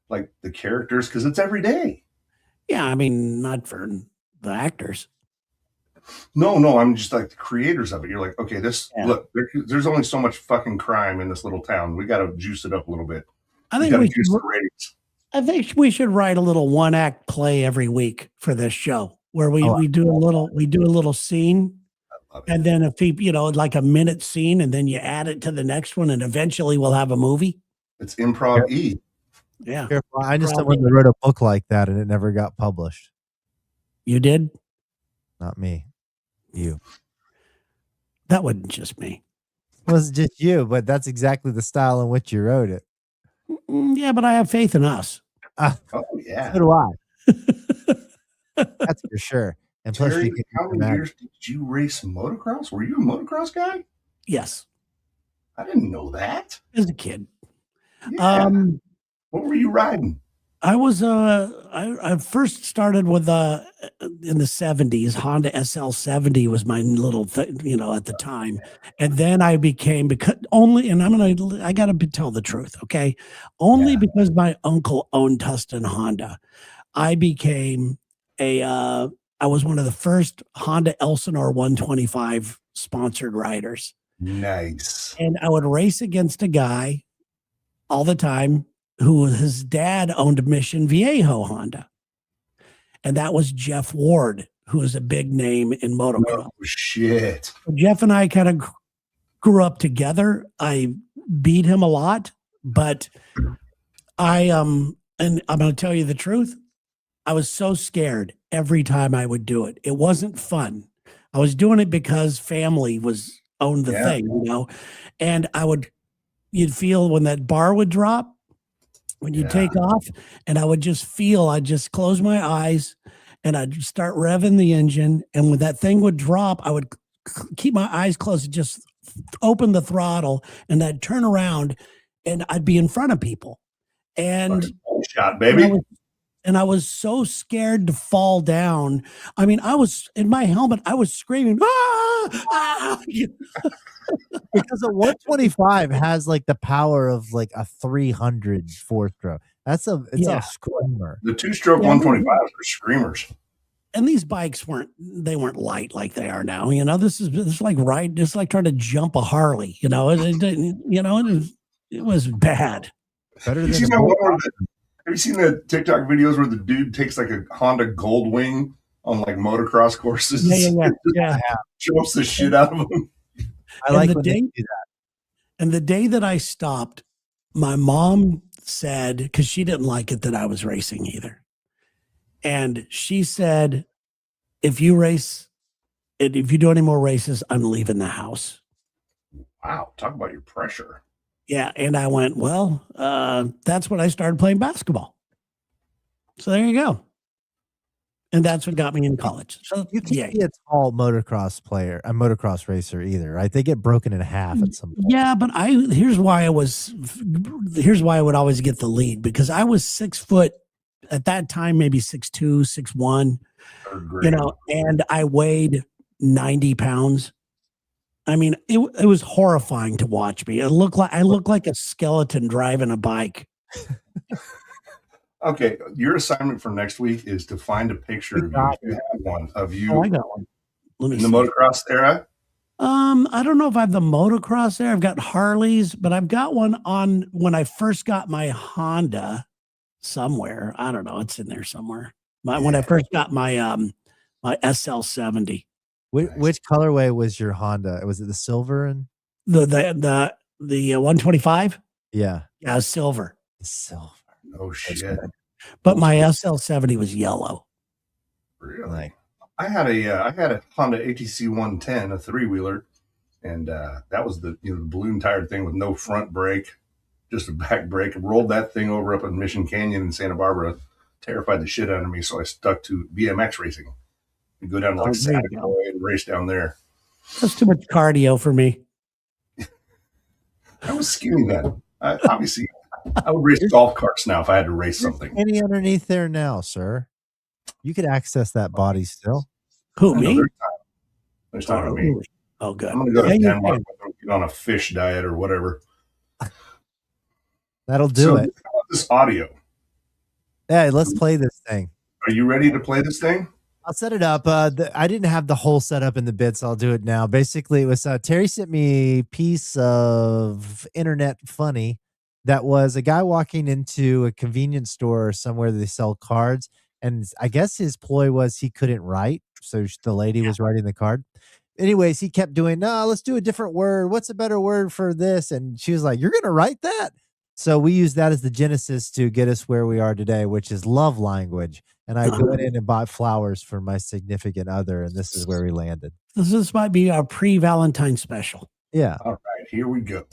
Speaker 2: like the characters because it's every day.
Speaker 5: Yeah, I mean, not for the actors.
Speaker 2: No, I'm just like the creators of it. You're like, okay, look, there's only so much fucking crime in this little town. We got to juice it up a little bit.
Speaker 5: I think we should write a little one-act play every week for this show where we do a little scene, and then if people, like a minute scene, and then you add it to the next one, and eventually we'll have a movie.
Speaker 2: It's improv E.
Speaker 5: Yeah.
Speaker 3: I just wrote a book like that and it never got published.
Speaker 5: You did?
Speaker 3: Not me. You.
Speaker 5: That wasn't just me.
Speaker 3: It wasn't just you, but that's exactly the style in which you wrote it.
Speaker 5: Yeah, but I have faith in us.
Speaker 2: Oh, yeah.
Speaker 3: So do I. That's for sure. And plus,
Speaker 2: Terry, how many years did you race motocross? Were you a motocross guy?
Speaker 5: Yes.
Speaker 2: I didn't know that.
Speaker 5: As a kid.
Speaker 2: Yeah. What were you riding?
Speaker 5: I was I first started with in the 70s. Honda SL70 was my little thing, at the time. And then I became I got to tell the truth, okay? Because my uncle owned Tustin Honda, I became I was one of the first Honda Elsinore 125 sponsored riders.
Speaker 2: Nice.
Speaker 5: And I would race against a guy all the time who his dad owned a Mission Viejo Honda. And that was Jeff Ward, who is a big name in motocross.
Speaker 2: Oh, shit.
Speaker 5: Jeff and I kind of grew up together. I beat him a lot, but and I'm going to tell you the truth. I was so scared every time I would do it. It wasn't fun. I was doing it because family owned the thing, and you'd feel when that bar would drop, when you take off, and I'd just close my eyes and I'd start revving the engine. And when that thing would drop, I would keep my eyes closed and just open the throttle, and I'd turn around and I'd be in front of people. And
Speaker 2: shot, baby.
Speaker 5: and I was so scared to fall down. I mean, I was in my helmet. I was screaming, ah, ah!
Speaker 3: Because a 125 has like the power of like a 300 four-stroke. It's a screamer.
Speaker 2: The 2-stroke 125s are screamers.
Speaker 5: And these bikes weren't light like they are now. You know, this is like just like trying to jump a Harley. You know, it was bad.
Speaker 3: Better
Speaker 2: Have you seen the TikTok videos where the dude takes like a Honda Goldwing on like motocross courses?
Speaker 5: Yeah.
Speaker 2: Jumps the shit out of them.
Speaker 3: I like when they do that.
Speaker 5: And the day that I stopped, my mom said, because she didn't like it that I was racing either. And she said, if you do any more races, I'm leaving the house.
Speaker 2: Wow. Talk about your pressure.
Speaker 5: Yeah. And I went, well, that's when I started playing basketball. So there you go. And that's what got me in college. So
Speaker 3: you can't be a tall motocross racer either, right? They get broken in half at some point.
Speaker 5: Yeah, but here's why I would always get the lead, because I was 6 foot at that time, maybe 6'2", 6'1", you know, and I weighed 90 pounds. I mean, it was horrifying to watch me. I looked like a skeleton driving a bike.
Speaker 2: Okay, your assignment for next week is to find a picture of you. If you have one of you.
Speaker 5: Oh, I got one. Let me
Speaker 2: in the motocross era.
Speaker 5: I don't know if I have the motocross there. I've got Harleys, but I've got one on when I first got my Honda somewhere. I don't know. It's in there somewhere. When I first got my my SL70.
Speaker 3: Which colorway was your Honda? Was it the silver and
Speaker 5: the 125?
Speaker 3: Yeah,
Speaker 5: silver.
Speaker 3: Silver.
Speaker 2: Oh shit!
Speaker 5: But my SL70 was yellow.
Speaker 2: Really? I had a Honda ATC 110, a 3-wheeler, and that was the balloon tire thing with no front brake, just a back brake. I rolled that thing over up in Mission Canyon in Santa Barbara, terrified the shit out of me. So I stuck to BMX racing. We go down to like Sacramento and race down there.
Speaker 5: That's too much cardio for me.
Speaker 2: I was skinny then. Obviously. I would race golf carts now if I had to race something.
Speaker 3: Any underneath there now, sir? You could access that body still.
Speaker 5: Who, me?
Speaker 2: There's time for me.
Speaker 5: Oh, good.
Speaker 2: I'm going to go to Denmark and get on a fish diet or whatever.
Speaker 3: That'll do it.
Speaker 2: How about this audio?
Speaker 3: Yeah, let's play this thing.
Speaker 2: Are you ready to play this thing?
Speaker 3: I'll set it up. I didn't have the whole setup in the bits. I'll do it now. Basically, it was Terry sent me a piece of internet funny. That was a guy walking into a convenience store or somewhere that they sell cards. And I guess his ploy was he couldn't write. So the lady was writing the card. Anyways, he kept doing, no, let's do a different word. What's a better word for this? And she was like, you're going to write that? So we used that as the genesis to get us where we are today, which is love language. And I went in and bought flowers for my significant other. And this is where we landed.
Speaker 5: This might be our pre-Valentine special.
Speaker 3: Yeah.
Speaker 2: All right, here we go.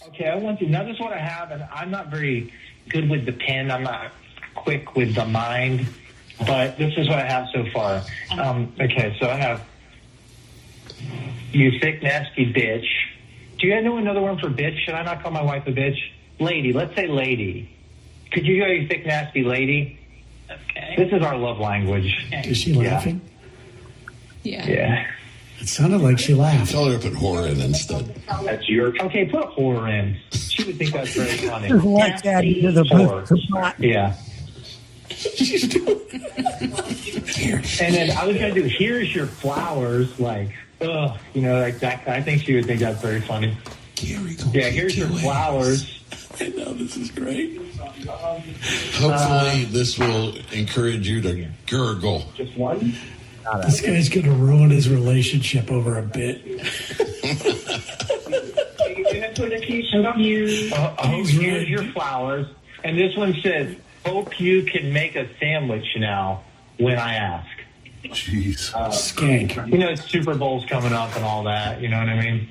Speaker 6: Okay, I want to. Now, this is what I have, and I'm not very good with the pen. I'm not quick with the mind, but this is what I have so far. Okay, so I have you thick, nasty bitch. Do you guys know another one for bitch? Should I not call my wife a bitch? Lady. Let's say lady. Could you go, you thick, nasty lady?
Speaker 7: Okay.
Speaker 6: This is our love language.
Speaker 7: Okay.
Speaker 5: Is she laughing?
Speaker 6: Yeah.
Speaker 5: It sounded like she laughed.
Speaker 8: Tell her to put whore in instead.
Speaker 6: That's your... Okay, put a whore in. She would think that's very funny.
Speaker 5: Like that into the
Speaker 6: Whore. Yeah. And then I was going to do, here's your flowers, like, ugh, like that. I think she would think that's very funny. Yeah, here's your flowers.
Speaker 8: I know, this is great. Hopefully this will encourage you to gurgle.
Speaker 6: Just one?
Speaker 5: This guy's going to ruin his relationship over a bit.
Speaker 6: Here's your flowers. And this one says, hope you can make a sandwich now when I ask.
Speaker 2: Jeez.
Speaker 5: Skank.
Speaker 6: Super Bowl's coming up and all that. You know what I mean?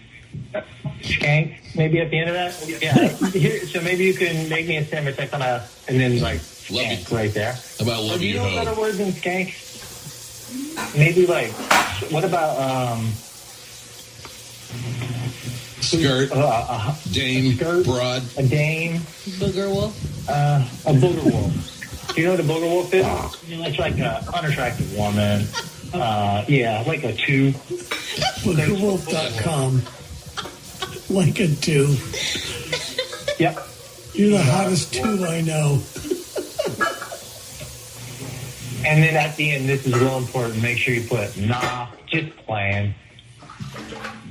Speaker 6: Skank, maybe at the end of that? Yeah. So maybe you can make me a sandwich and then like skank right there.
Speaker 8: How about love
Speaker 6: Do you
Speaker 8: you
Speaker 6: know a better word than skank? Maybe like, what about
Speaker 8: skirt, dame,
Speaker 6: skirt,
Speaker 8: broad,
Speaker 6: a dame,
Speaker 7: Booger wolf.
Speaker 6: a booger wolf. You know what a booger wolf is? It's like an unattractive woman. Yeah, like a 2.
Speaker 5: Boogerwolf.com. Like a 2.
Speaker 6: Yep.
Speaker 5: You're the hottest 2 I know.
Speaker 6: And then at the end, this is real important. Make sure you put nah, just playing.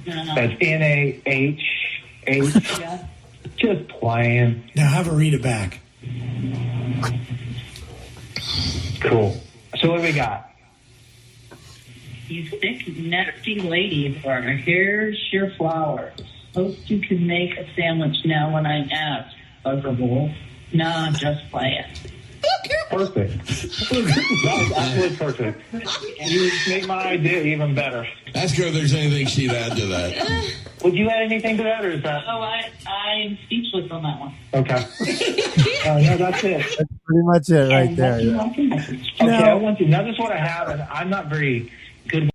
Speaker 6: That's NAHH. Just playing.
Speaker 5: Now have her read it back.
Speaker 6: Cool. So what do we got?
Speaker 7: You thick, nasty lady, partner. Here's your flowers. Hope you can make a sandwich now when I ask. Bugger wolf. Nah, just play it.
Speaker 6: Perfect. That was absolutely perfect. You make my idea even better.
Speaker 8: Ask her if there's anything she'd add to that.
Speaker 6: Would you add anything to that, or is that?
Speaker 7: Oh, I'm speechless on that one.
Speaker 6: Okay. No, that's it.
Speaker 3: That's pretty much it right there. Yeah.
Speaker 6: Okay, I want to. Now, this is what I have, and I'm not very good.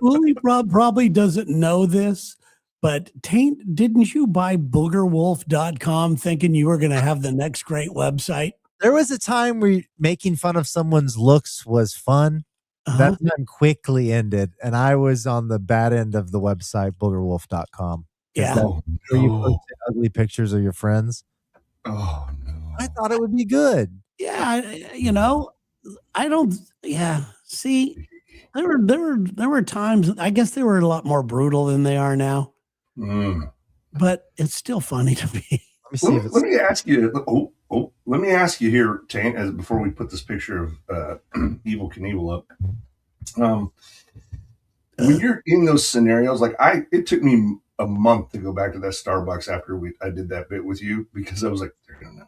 Speaker 5: Uli probably doesn't know this, but Taint, didn't you buy boogerwolf.com thinking you were going to have the next great website?
Speaker 3: There was a time where making fun of someone's looks was fun. That time quickly ended, and I was on the bad end of the website, boogerwolf.com.
Speaker 5: Yeah.
Speaker 3: Where you posted ugly pictures of your friends.
Speaker 2: Oh, no.
Speaker 3: I thought it would be good.
Speaker 5: Yeah, I don't. Yeah, see, there were times. I guess they were a lot more brutal than they are now. But it's still funny to me.
Speaker 2: Let me ask you. Let me ask you here, Taint, before we put this picture of Evel Knievel up. When you're in those scenarios, it took me a month to go back to that Starbucks after I did that bit with you, because I was like, they're gonna know.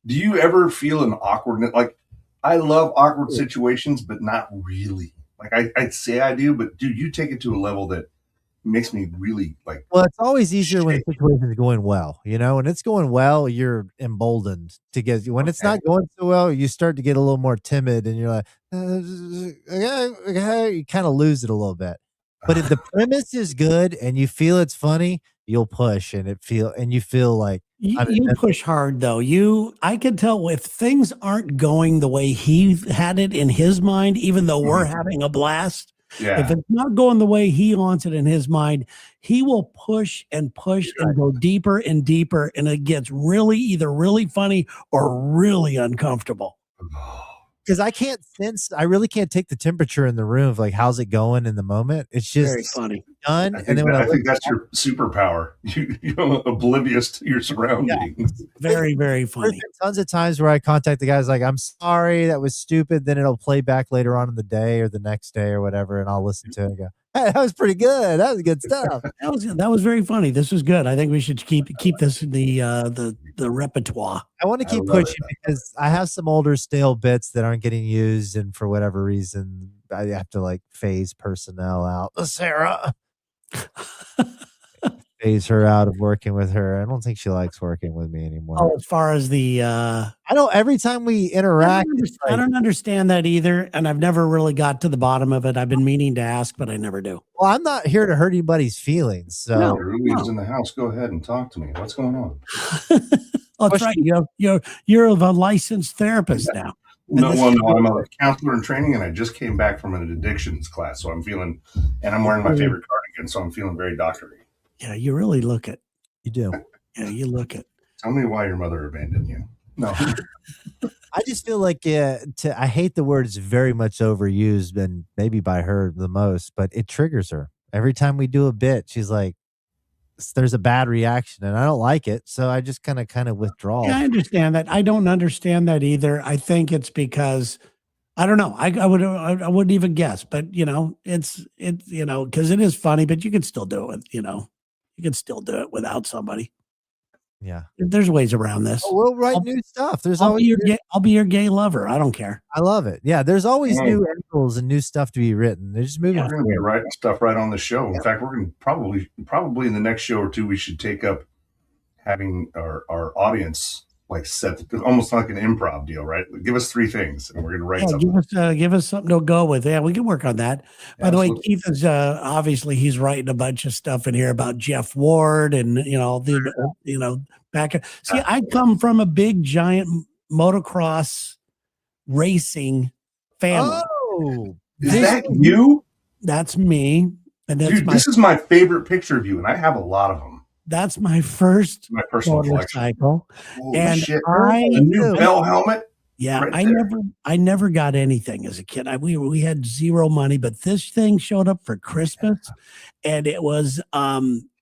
Speaker 2: Do you ever feel an awkwardness? Like, I love awkward situations, but not really. Like, I'd say I do, but dude, you take it to a level that makes me really like.
Speaker 3: Well, it's always easier when the situation is going well, When it's going well, you're emboldened to get. When it's not going so well, you start to get a little more timid, and you're like, okay, you kind of lose it a little bit. But if the premise is good and you feel it's funny, you'll push, and you feel like
Speaker 5: you push hard though. I can tell if things aren't going the way he had it in his mind, even though we're having a blast.
Speaker 2: Yeah.
Speaker 5: If it's not going the way he wants it in his mind, he will push and go deeper and deeper, and it gets either really funny or really uncomfortable.
Speaker 3: Because I really can't take the temperature in the room of like, how's it going in the moment? It's just
Speaker 5: very funny.
Speaker 3: Done.
Speaker 2: I think that's your superpower. You're oblivious to your surroundings.
Speaker 5: Yeah. Very, very funny.
Speaker 3: There's been tons of times where I contact the guys like, I'm sorry, that was stupid. Then it'll play back later on in the day or the next day or whatever, and I'll listen to it and go, hey, that was pretty good. That was good stuff.
Speaker 5: That was very funny. This was good. I think we should keep this in the repertoire.
Speaker 3: I want to keep pushing because I have some older stale bits that aren't getting used, and for whatever reason, I have to phase personnel out. Sarah. Phase her out of working with her. I don't think she likes working with me anymore.
Speaker 5: Oh, as far as the
Speaker 3: I don't every time we interact,
Speaker 5: I don't understand that either, and I've never really got to the bottom of it. I've been meaning to ask, but I never do.
Speaker 3: Well, I'm not here to hurt anybody's feelings. So
Speaker 2: Ruby's in the house. Go ahead and talk to me. What's going on?
Speaker 5: Oh, that's right. You're a licensed therapist now.
Speaker 2: No, I'm a counselor in training, and I just came back from an addictions class, so I'm feeling, and I'm wearing my favorite cardigan, so I'm feeling very doctory.
Speaker 5: Yeah, you really look it.
Speaker 3: You do.
Speaker 5: Yeah, you look it.
Speaker 2: Tell me why your mother abandoned you. No.
Speaker 3: I just feel like I hate the word, it's very much overused, and maybe by her the most, but it triggers her. Every time we do a bit, she's like, there's a bad reaction, and I don't like it, so I just kind of withdraw.
Speaker 5: Yeah, I understand that. I don't understand that either. I think it's because I don't know. I wouldn't even guess, but it's because it is funny, but you can still do it. You can still do it without somebody.
Speaker 3: Yeah,
Speaker 5: there's ways around this.
Speaker 3: Oh, we'll write new stuff.
Speaker 5: I'll be your gay lover. I don't care.
Speaker 3: I love it. Yeah, there's always new angles and new stuff to be written. They're just moving.
Speaker 2: We're going to be writing stuff right on the show. In fact, we're going to probably in the next show or two, we should take up having our audience like set, almost like an improv deal, right? Give us 3 things, and we're gonna write something.
Speaker 5: Give us something to go with. Yeah, we can work on that. By the way,
Speaker 2: Absolutely.
Speaker 5: Keith is obviously he's writing a bunch of stuff in here about Jeff Ward and back. See, I come from a big giant motocross racing family.
Speaker 3: Oh,
Speaker 2: is that you?
Speaker 5: That's me. And that's
Speaker 2: Dude, this is my favorite picture of you, and I have a lot of them.
Speaker 5: That's my first
Speaker 2: My personal collection.
Speaker 5: motorcycle.
Speaker 2: Holy
Speaker 5: And
Speaker 2: shit!
Speaker 5: I-
Speaker 2: A new bell helmet.
Speaker 5: Yeah,
Speaker 2: Right
Speaker 5: I never got anything as a kid. We had zero money, but this thing showed up for Christmas, and it was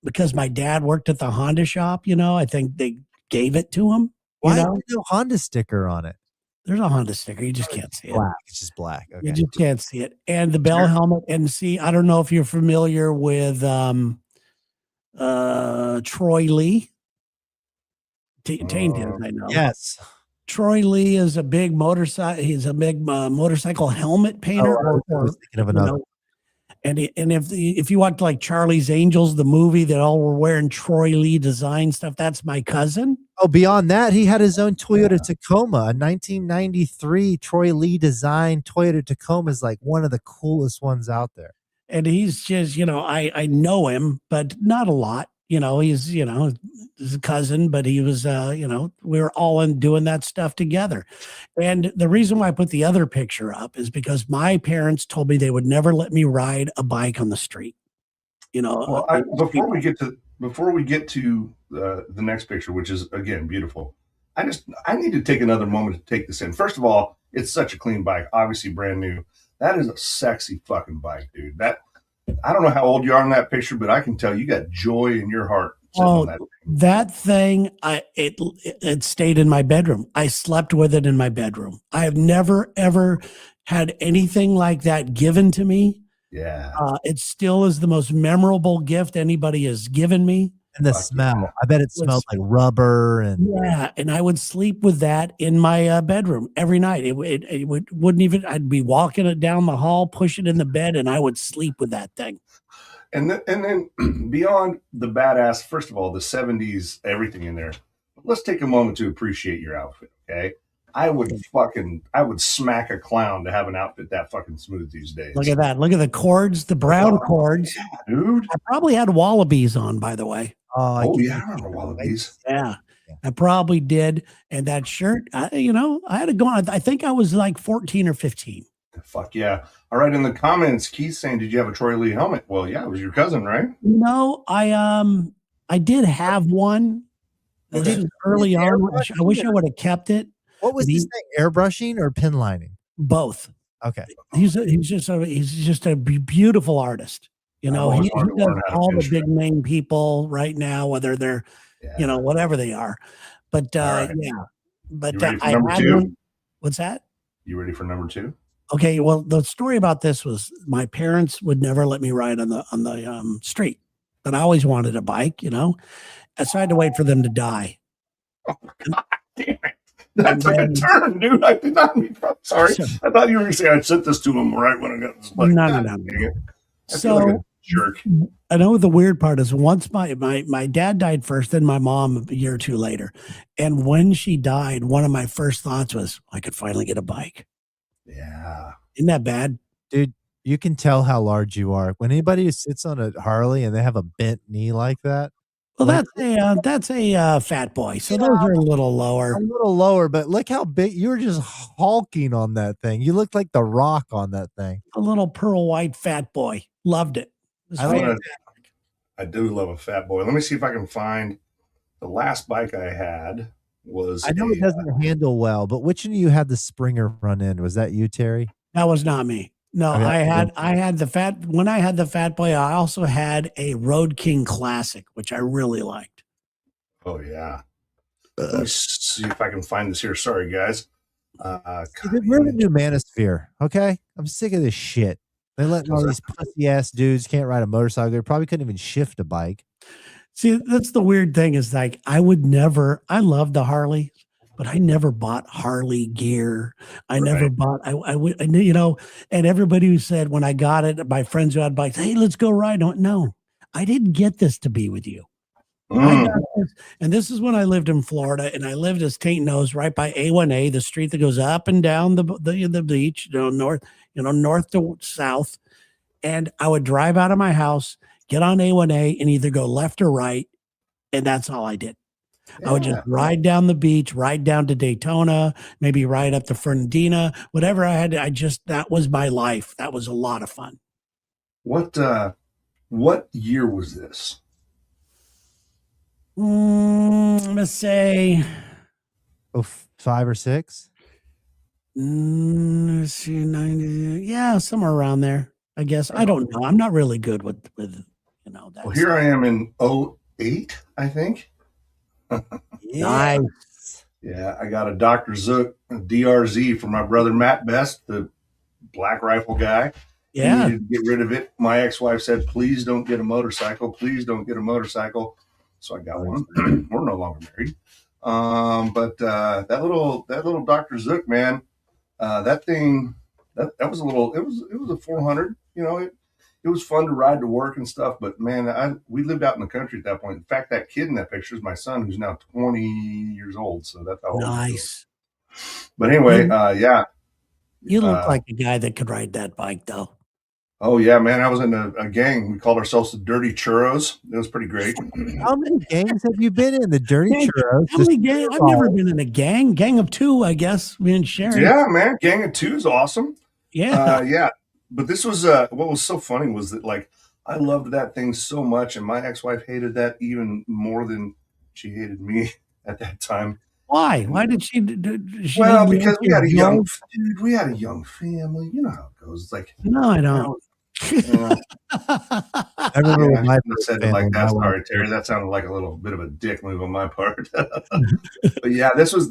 Speaker 5: because my dad worked at the Honda shop. I think they gave it to him.
Speaker 3: Why is there no Honda sticker on it?
Speaker 5: There's a Honda sticker. You just can't see it.
Speaker 3: Black. It's just black. Okay.
Speaker 5: You just can't see it. And the bell helmet. And see, I don't know if you're familiar with Troy Lee. Taint Uli, I know.
Speaker 3: Yes.
Speaker 5: Troy Lee is a big motorcycle. He's a big motorcycle helmet painter.
Speaker 3: I was thinking of another.
Speaker 5: And if you watch like Charlie's Angels, the movie that all were wearing Troy Lee design stuff, that's my cousin.
Speaker 3: Oh, beyond that, he had his own Toyota Tacoma, a 1993 Troy Lee design Toyota Tacoma is like one of the coolest ones out there.
Speaker 5: And he's just, I know him, but not a lot. He's a cousin, but he was, we were all in doing that stuff together. And the reason why I put the other picture up is because my parents told me they would never let me ride a bike on the street.
Speaker 2: Well, before we get to the next picture, which is again beautiful, I need to take another moment to take this in. First of all, it's such a clean bike, obviously brand new. That is a sexy fucking bike, dude. I don't know how old you are in that picture, but I can tell you got joy in your heart.
Speaker 5: Oh, that thing, it stayed in my bedroom. I slept with it in my bedroom. I have never, ever had anything like that given to me.
Speaker 2: Yeah.
Speaker 5: It still is the most memorable gift anybody has given me.
Speaker 3: And the smell. I bet it smelled like rubber.
Speaker 5: And I would sleep with that in my bedroom every night. Wouldn't even, I'd be walking it down the hall, push it in the bed, and I would sleep with that thing.
Speaker 2: And then beyond the badass, first of all, the 70s, everything in there, let's take a moment to appreciate your outfit, okay? I would smack a clown to have an outfit that fucking smooth these days.
Speaker 5: Look at that. Look at the cords, the brown cords.
Speaker 2: Yeah, dude.
Speaker 5: I probably had wallabies on, by the way.
Speaker 2: Oh yeah, I remember wallabies.
Speaker 5: Yeah, I probably did. And that shirt, I had to go on. I think I was like 14 or 15.
Speaker 2: Fuck yeah. All right, in the comments, Keith's saying, did you have a Troy Lee helmet? Well, yeah, it was your cousin, right?
Speaker 5: No, I did have one. This is early on. I wish I would have kept it.
Speaker 3: What was this thing? Airbrushing or pin lining?
Speaker 5: Both.
Speaker 3: Okay.
Speaker 5: He's just a beautiful artist. He does all the big name people right now, whether they're, whatever they are. But
Speaker 2: right.
Speaker 5: yeah. But
Speaker 2: I had one.
Speaker 5: What's that?
Speaker 2: You ready for number 2?
Speaker 5: Okay. Well, the story about this was my parents would never let me ride on the street, but I always wanted a bike. So I had to wait for them to die.
Speaker 2: Oh God damn it! That took a turn, dude. I did not mean. Sorry, I thought you were going to say I sent this to him right when I got this bike.
Speaker 5: No. So
Speaker 2: jerk.
Speaker 5: I know the weird part is once my dad died first, then my mom a year or two later. And when she died, one of my first thoughts was I could finally get a bike.
Speaker 2: Yeah.
Speaker 5: Isn't that bad?
Speaker 3: Dude, you can tell how large you are. When anybody who sits on a Harley and they have a bent knee like that.
Speaker 5: Well, that's a fat boy. So those are a little lower.
Speaker 3: But look how big you were just hulking on that thing. You looked like the Rock on that thing.
Speaker 5: A little pearl white fat boy. Loved it.
Speaker 2: I do love a fat boy. Let me see if I can find the last bike I had was.
Speaker 3: I know it doesn't handle well, but which one of you had the Springer run in? Was that you, Terry?
Speaker 5: That was not me. No,
Speaker 3: Okay.
Speaker 5: I had the fat. When I had the fat boy, I also had a Road King Classic, which I really liked.
Speaker 2: Oh yeah. Let me see if I can find this here. Sorry, guys.
Speaker 3: We're in a new manosphere. Okay, I'm sick of this shit. They let all these pussy ass dudes can't ride a motorcycle. They probably couldn't even shift a bike.
Speaker 5: See, that's the weird thing is like I love the Harley, but I never bought Harley gear. I never bought, I would, and everybody who said when I got it, my friends who had bikes, hey, let's go ride. No, I didn't get this to be with you. I got this, and this is when I lived in Florida, and I lived as Taint knows, right by A1A, the street that goes up and down the beach, north to south. And I would drive out of my house, get on A1A, and either go left or right, and that's all I did. I would just ride down the beach, ride down to Daytona, maybe ride up to Fernandina, whatever I had. That was my life. That was a lot of fun.
Speaker 2: What year was this?
Speaker 5: Let's say,
Speaker 3: 5 or 6.
Speaker 5: Let's see, 90, yeah, somewhere around there. I guess I don't know. I'm not really good with that.
Speaker 2: Well, here I am in 08, I think.
Speaker 5: Nice.
Speaker 2: Yeah, I got a Dr. Zook DRZ from my brother Matt Best, the Black Rifle guy.
Speaker 5: Yeah.
Speaker 2: He needed to get rid of it. My ex-wife said, please don't get a motorcycle. Please don't get a motorcycle. So I got one. We're no longer married. But that little Dr. Zook, man, that thing, that was a little, it was a 400, it was fun to ride to work and stuff, but man, we lived out in the country at that point. In fact, that kid in that picture is my son, who's now 20 years old. So that's how old.
Speaker 5: Nice.
Speaker 2: But anyway, yeah.
Speaker 5: You look like a guy that could ride that bike, though.
Speaker 2: Oh yeah, man! I was in a gang. We called ourselves the Dirty Churros. It was pretty great.
Speaker 3: How many gangs have you been in? The Dirty Churros.
Speaker 5: How many gangs? I've never been in a gang. Gang of 2, I guess. Me and Sharon.
Speaker 2: Yeah, man. Gang of 2 is awesome.
Speaker 5: Yeah.
Speaker 2: Yeah. But this was what was so funny was that like I loved that thing so much, and my ex-wife hated that even more than she hated me at that time.
Speaker 5: Why? Why did she?
Speaker 2: Well, because we had a young family. You know how it goes. It's like
Speaker 5: no, I don't.
Speaker 3: I remember when I
Speaker 2: said it like that. Sorry, Terry. That sounded like a little bit of a dick move on my part. But yeah, this was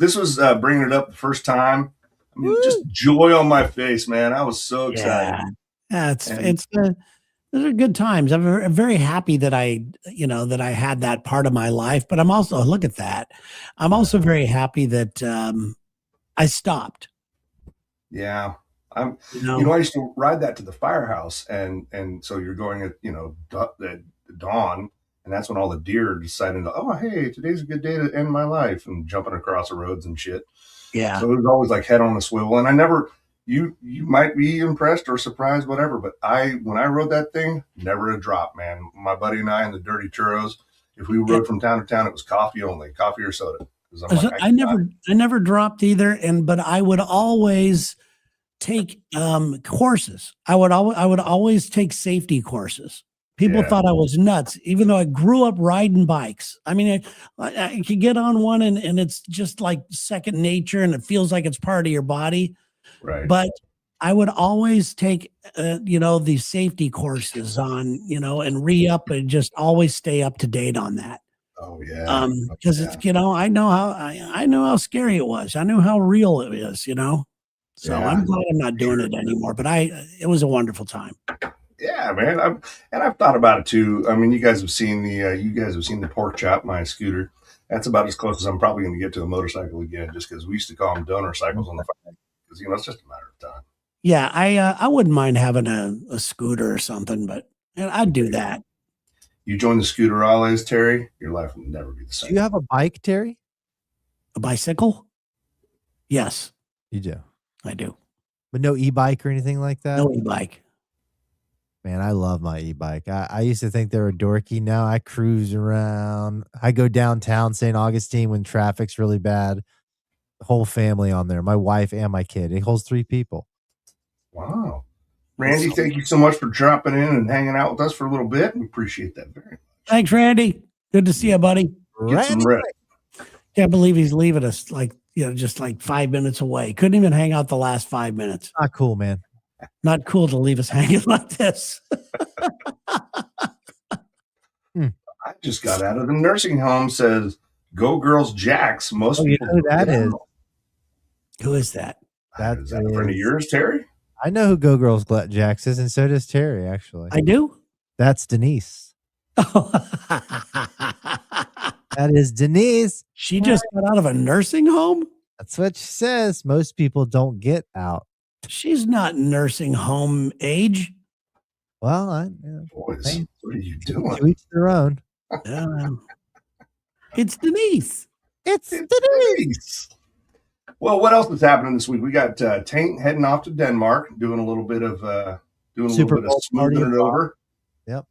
Speaker 2: bringing it up the first time. I mean, just joy on my face, man. I was so excited.
Speaker 5: Yeah, those are good times. I'm very happy that I had that part of my life. But I'm also look at that. I'm also very happy that I stopped.
Speaker 2: Yeah. I used to ride that to the firehouse, and so you're going at dawn, and that's when all the deer are deciding to, oh, hey, today's a good day to end my life, and jumping across the roads and shit.
Speaker 5: Yeah.
Speaker 2: So it was always like head on a swivel, and I never. You might be impressed or surprised, whatever, but when I rode that thing, never a drop, man. My buddy and I in the Dirty Churros, if we rode from town to town, it was coffee only, coffee or soda.
Speaker 5: I never dropped either, but I would always take courses. I would always take safety courses. People thought I was nuts, even though I grew up riding bikes. I mean, I could get on one and it's just like second nature, and it feels like it's part of your body.
Speaker 2: Right.
Speaker 5: But I would always take, these safety courses on, and re-up and just always stay up to date on that.
Speaker 2: Oh yeah.
Speaker 5: Because it's, I know how scary it was. I knew how real it is, So I'm glad I'm not doing it anymore. But it was a wonderful time.
Speaker 2: Yeah, man. I've thought about it too. I mean, you guys have seen the pork chop, my scooter. That's about as close as I'm probably going to get to a motorcycle again, just because we used to call them donor cycles on the farm. Because it's just a matter of time.
Speaker 5: Yeah, I wouldn't mind having a scooter or something, but I'd do that.
Speaker 2: You join the scooter always, Terry, your life will never be the same.
Speaker 3: Do you have a bike, Terry?
Speaker 5: A bicycle? Yes.
Speaker 3: You do?
Speaker 5: I do.
Speaker 3: But no e-bike or anything like that?
Speaker 5: No e-bike.
Speaker 3: Man, I love my e-bike. I used to think they were dorky. Now I cruise around. I go downtown St. Augustine when traffic's really bad. The whole family on there. My wife and my kid. It holds 3 people.
Speaker 2: Wow. Randy, thank you so much for dropping in and hanging out with us for a little bit. We appreciate that very much.
Speaker 5: Thanks, Randy. Good to see you, buddy.
Speaker 2: Get some rest.
Speaker 5: Can't believe he's leaving us just like 5 minutes away. Couldn't even hang out the last 5 minutes.
Speaker 3: Not cool, man.
Speaker 5: Not cool to leave us hanging like this.
Speaker 2: I just got out of the nursing home. Says, "Go Girls Jacks." Most people
Speaker 3: know who that is.
Speaker 5: Who is that?
Speaker 2: Is that a friend of yours, Terry?
Speaker 3: I know who Go Girls Jacks is, and so does Terry, actually.
Speaker 5: I do?
Speaker 3: That's Denise. That is Denise.
Speaker 5: She just got out of a nursing home?
Speaker 3: That's what she says. Most people don't get out.
Speaker 5: She's not nursing home age.
Speaker 3: Well,
Speaker 2: Boys, what are you doing?
Speaker 3: To each their own.
Speaker 5: Yeah. It's Denise.
Speaker 3: It's
Speaker 2: Denise. Well, what else is happening this week? We got Taint heading off to Denmark, doing a little bit of smoothing it over.
Speaker 3: Yep.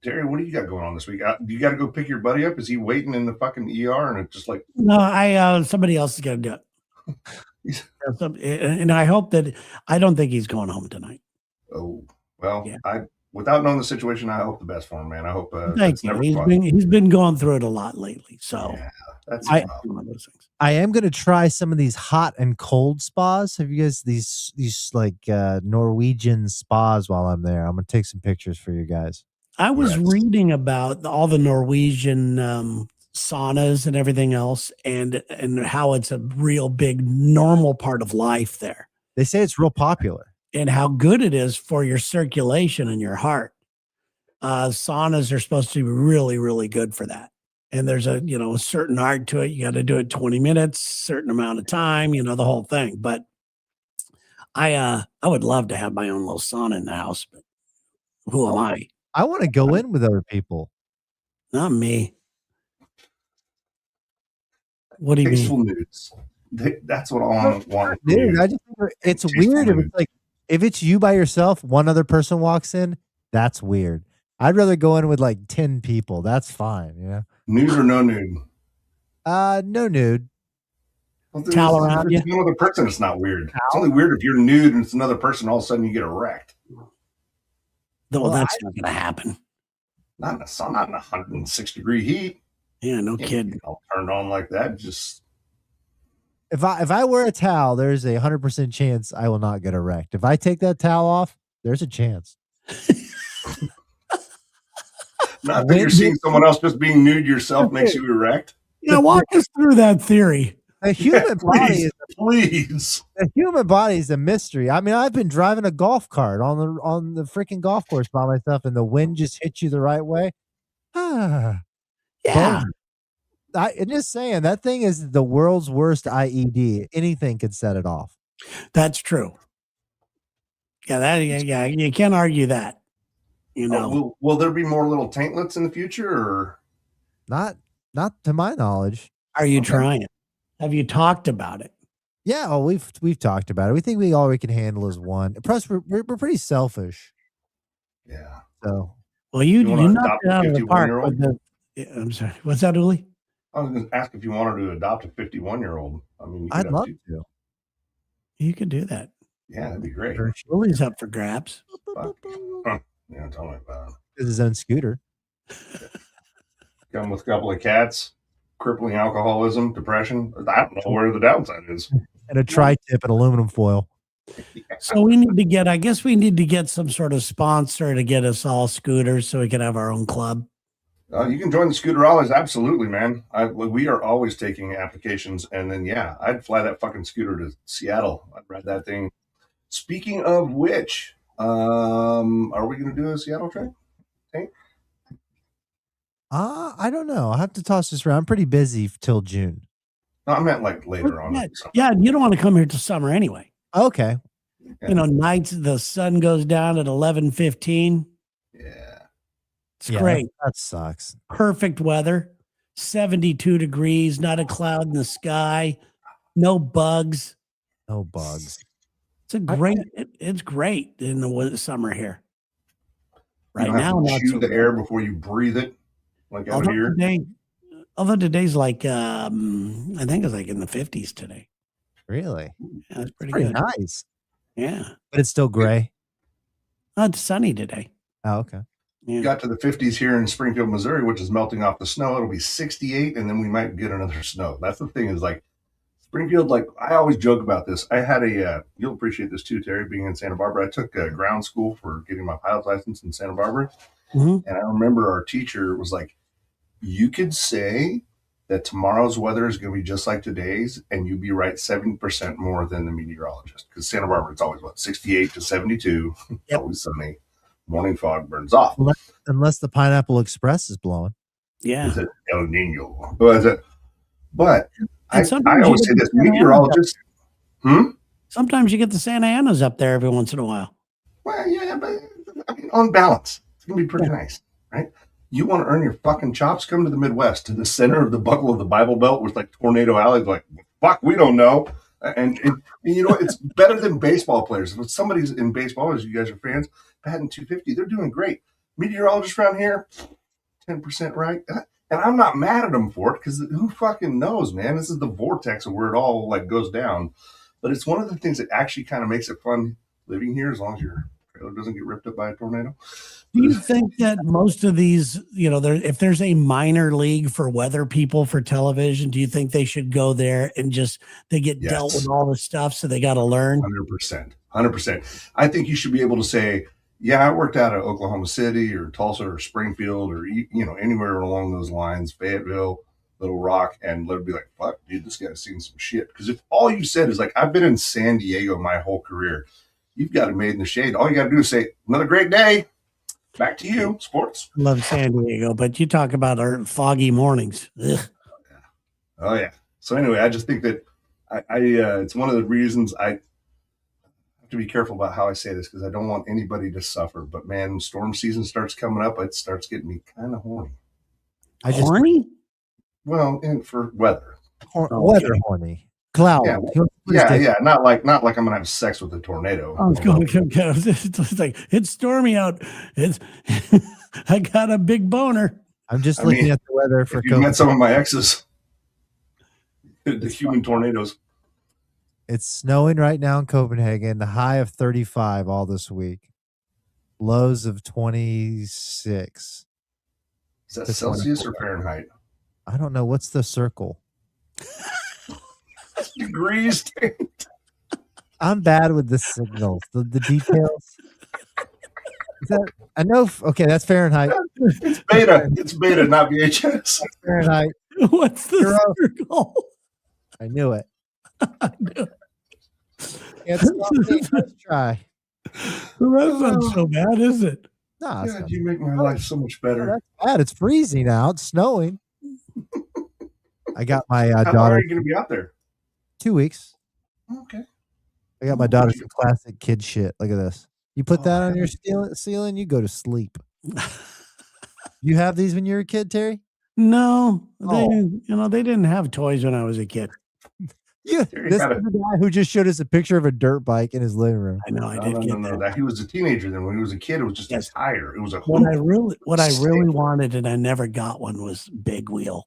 Speaker 2: Terry, what do you got going on this week? You got to go pick your buddy up. Is he waiting in the fucking ER? And it's just like,
Speaker 5: no, somebody else is going to do it. And I hope that I don't think he's going home tonight.
Speaker 2: Oh, well, yeah. Without knowing the situation, I hope the best for him, man. I hope
Speaker 5: thank you. He's been going through it a lot lately. So
Speaker 2: yeah, that's
Speaker 3: one of those things. I am going to try some of these hot and cold spas. Have you guys these like Norwegian spas while I'm there? I'm going to take some pictures for you guys.
Speaker 5: I was reading about all the Norwegian saunas and everything else, and how it's a real big normal part of life there.
Speaker 3: They say it's real popular.
Speaker 5: And how good it is for your circulation and your heart. Saunas are supposed to be really, really good for that. And there's a certain art to it. You got to do it 20 minutes, certain amount of time, the whole thing. But I would love to have my own little sauna in the house, but who am I?
Speaker 3: I want to go in with other people.
Speaker 5: Not me. What do you mean?
Speaker 2: Nudes. That's what I want.
Speaker 3: Dude, I just think it's weird if it's you by yourself, one other person walks in, that's weird. I'd rather go in with like 10 people. That's fine,
Speaker 2: Nude or no nude?
Speaker 3: No nude.
Speaker 2: Well, towel around you. Another person, it's not weird. It's only weird if you're nude and it's another person, all of a sudden you get erect.
Speaker 5: Well, that's not going to happen.
Speaker 2: Not in the sun, not in 106-degree heat.
Speaker 5: Yeah, no kidding.
Speaker 2: I'll turn it on like that. Just
Speaker 3: if I wear a towel, there's a 100% chance I will not get erect. If I take that towel off, there's a chance.
Speaker 2: Not that you're seeing someone else just being nude yourself makes you erect.
Speaker 5: Yeah, walk us through that theory.
Speaker 3: The human body is
Speaker 2: please.
Speaker 3: The human body is a mystery. I mean, I've been driving a golf cart on the freaking golf course by myself, and the wind just hits you the right way.
Speaker 5: Yeah.
Speaker 3: I'm just saying that thing is the world's worst IED. Anything could set it off.
Speaker 5: That's true. Yeah, you can't argue that.
Speaker 2: Will there be more little taintlets in the future, or
Speaker 3: not to my knowledge?
Speaker 5: Are you trying? Have you talked about it?
Speaker 3: Yeah, we've talked about it. We think all we can handle is one. Plus, we're pretty selfish.
Speaker 2: Yeah.
Speaker 3: So,
Speaker 5: well, you knocked it out of the park. I'm sorry. What's that, Uli?
Speaker 2: I was going to ask if you wanted to adopt a 51-year-old. I mean,
Speaker 3: I'd love to.
Speaker 5: You could do that.
Speaker 2: Yeah, that'd be great.
Speaker 5: Uli's up for grabs.
Speaker 2: Yeah, tell me about it.
Speaker 3: His own scooter.
Speaker 2: Come with a couple of cats, crippling alcoholism, depression. I don't know where the downside is.
Speaker 3: And a tri-tip and aluminum foil.
Speaker 5: So we need to get some sort of sponsor to get us all scooters so we can have our own club.
Speaker 2: You can join the Scooterollies, absolutely, man. We are always taking applications, and then I'd fly that fucking scooter to Seattle. I'd ride that thing. Speaking of which, are we going to do a Seattle trip? Okay.
Speaker 3: I don't know. I have to toss this around. I'm pretty busy till June.
Speaker 2: No, I meant like later on.
Speaker 5: Yeah, you don't want to come here till summer anyway.
Speaker 3: Okay.
Speaker 2: Yeah.
Speaker 5: Nights the sun goes down at 11:15.
Speaker 2: Yeah.
Speaker 5: It's great.
Speaker 3: That sucks.
Speaker 5: Perfect weather. 72 degrees, not a cloud in the sky, no bugs.
Speaker 3: No bugs.
Speaker 5: It's great in the summer here. Right now,
Speaker 2: not chew the air before you breathe it. Like out here.
Speaker 5: Although today's like I think it's like in the 50s today.
Speaker 3: Really?
Speaker 5: Yeah, it's pretty
Speaker 3: good.
Speaker 5: Nice. Yeah.
Speaker 3: But it's still gray.
Speaker 5: Oh, it's sunny today.
Speaker 3: Oh, okay.
Speaker 2: Yeah. Got to the 50s here in Springfield, Missouri, which is melting off the snow. It'll be 68, and then we might get another snow. That's the thing is like Springfield, like I always joke about this. I had you'll appreciate this too, Terry, being in Santa Barbara. I took a ground school for getting my pilot's license in Santa Barbara.
Speaker 5: Mm-hmm.
Speaker 2: And I remember our teacher was like, you could say that tomorrow's weather is going to be just like today's, and you'd be right 70% more than the meteorologist. Because Santa Barbara, it's always 68 to 72, always sunny. Morning fog burns off.
Speaker 3: Unless the Pineapple Express is blowing.
Speaker 5: Yeah.
Speaker 2: Is it El Nino? But I always say this, meteorologists.
Speaker 5: Sometimes you get the Santa Anas up there every once in a while.
Speaker 2: Well, yeah, but I mean, on balance, it's going to be pretty nice, right? You want to earn your fucking chops? Come to the Midwest, to the center of the buckle of the Bible Belt with like Tornado Alley. Like, fuck, we don't know. And you know, it's better than baseball players. If somebody's in baseball, as you guys are fans, batting 250, they're doing great. Meteorologists around here, 10% right. And I'm not mad at them for it because who fucking knows, man? This is the vortex of where it all like goes down. But it's one of the things that actually kind of makes it fun living here, as long as your trailer doesn't get ripped up by a tornado.
Speaker 5: Do you think that most of these, you know, if there's a minor league for weather people for television, do you think they should go there and just they get dealt with all this stuff, so they got to learn?
Speaker 2: 100%. I think you should be able to say, yeah, I worked out at Oklahoma City or Tulsa or Springfield or, you know, anywhere along those lines, Fayetteville, Little Rock, and let it be like, fuck, dude, this guy's seen some shit. Because if all you said is like, I've been in San Diego my whole career, you've got it made in the shade. All you got to do is say, another great day. Back to you, sports.
Speaker 5: Love San Diego, but you talk about our foggy mornings. Ugh.
Speaker 2: Oh yeah. So anyway, I just think that it's one of the reasons I have to be careful about how I say this because I don't want anybody to suffer. But man, when storm season starts coming up, it starts getting me kind of horny.
Speaker 5: Horny?
Speaker 2: Well, and for weather.
Speaker 3: Weather horny. Cloud.
Speaker 2: Yeah. Not like I'm gonna have sex with a tornado.
Speaker 5: I was going to go. It's like it's stormy out. It's I got a big boner.
Speaker 3: I'm just looking at the weather for.
Speaker 2: You met some of my exes. The human tornadoes.
Speaker 3: It's snowing right now in Copenhagen. The high of 35 all this week. Lows of 26.
Speaker 2: Is that Celsius or Fahrenheit?
Speaker 3: I don't know. What's the circle?
Speaker 2: Degrees.
Speaker 3: I'm bad with the signals, the details. I know. Okay, that's Fahrenheit.
Speaker 2: It's beta. It's beta, not VHS.
Speaker 3: That's Fahrenheit.
Speaker 5: What's the circle?
Speaker 3: I knew it. Let's try.
Speaker 5: That's not so bad, is it?
Speaker 3: No,
Speaker 2: God, you make my life so much better.
Speaker 3: That's bad. It's freezing out. It's snowing. I got my
Speaker 2: How
Speaker 3: daughter.
Speaker 2: long are you going to be out there?
Speaker 3: 2 weeks.
Speaker 2: Okay.
Speaker 3: I got my daughter some classic kid shit. Look at this. You put that on your ceiling, you go to sleep. You have these when you were a kid, Terry?
Speaker 5: No, they didn't have toys when I was a kid.
Speaker 3: Yeah, this is the guy who just showed us a picture of a dirt bike in his living room.
Speaker 5: I know, I did get that.
Speaker 2: He was a teenager then. When he was a kid, it was just a tire. It was a
Speaker 5: What I really wanted, and I never got one, was Big Wheel.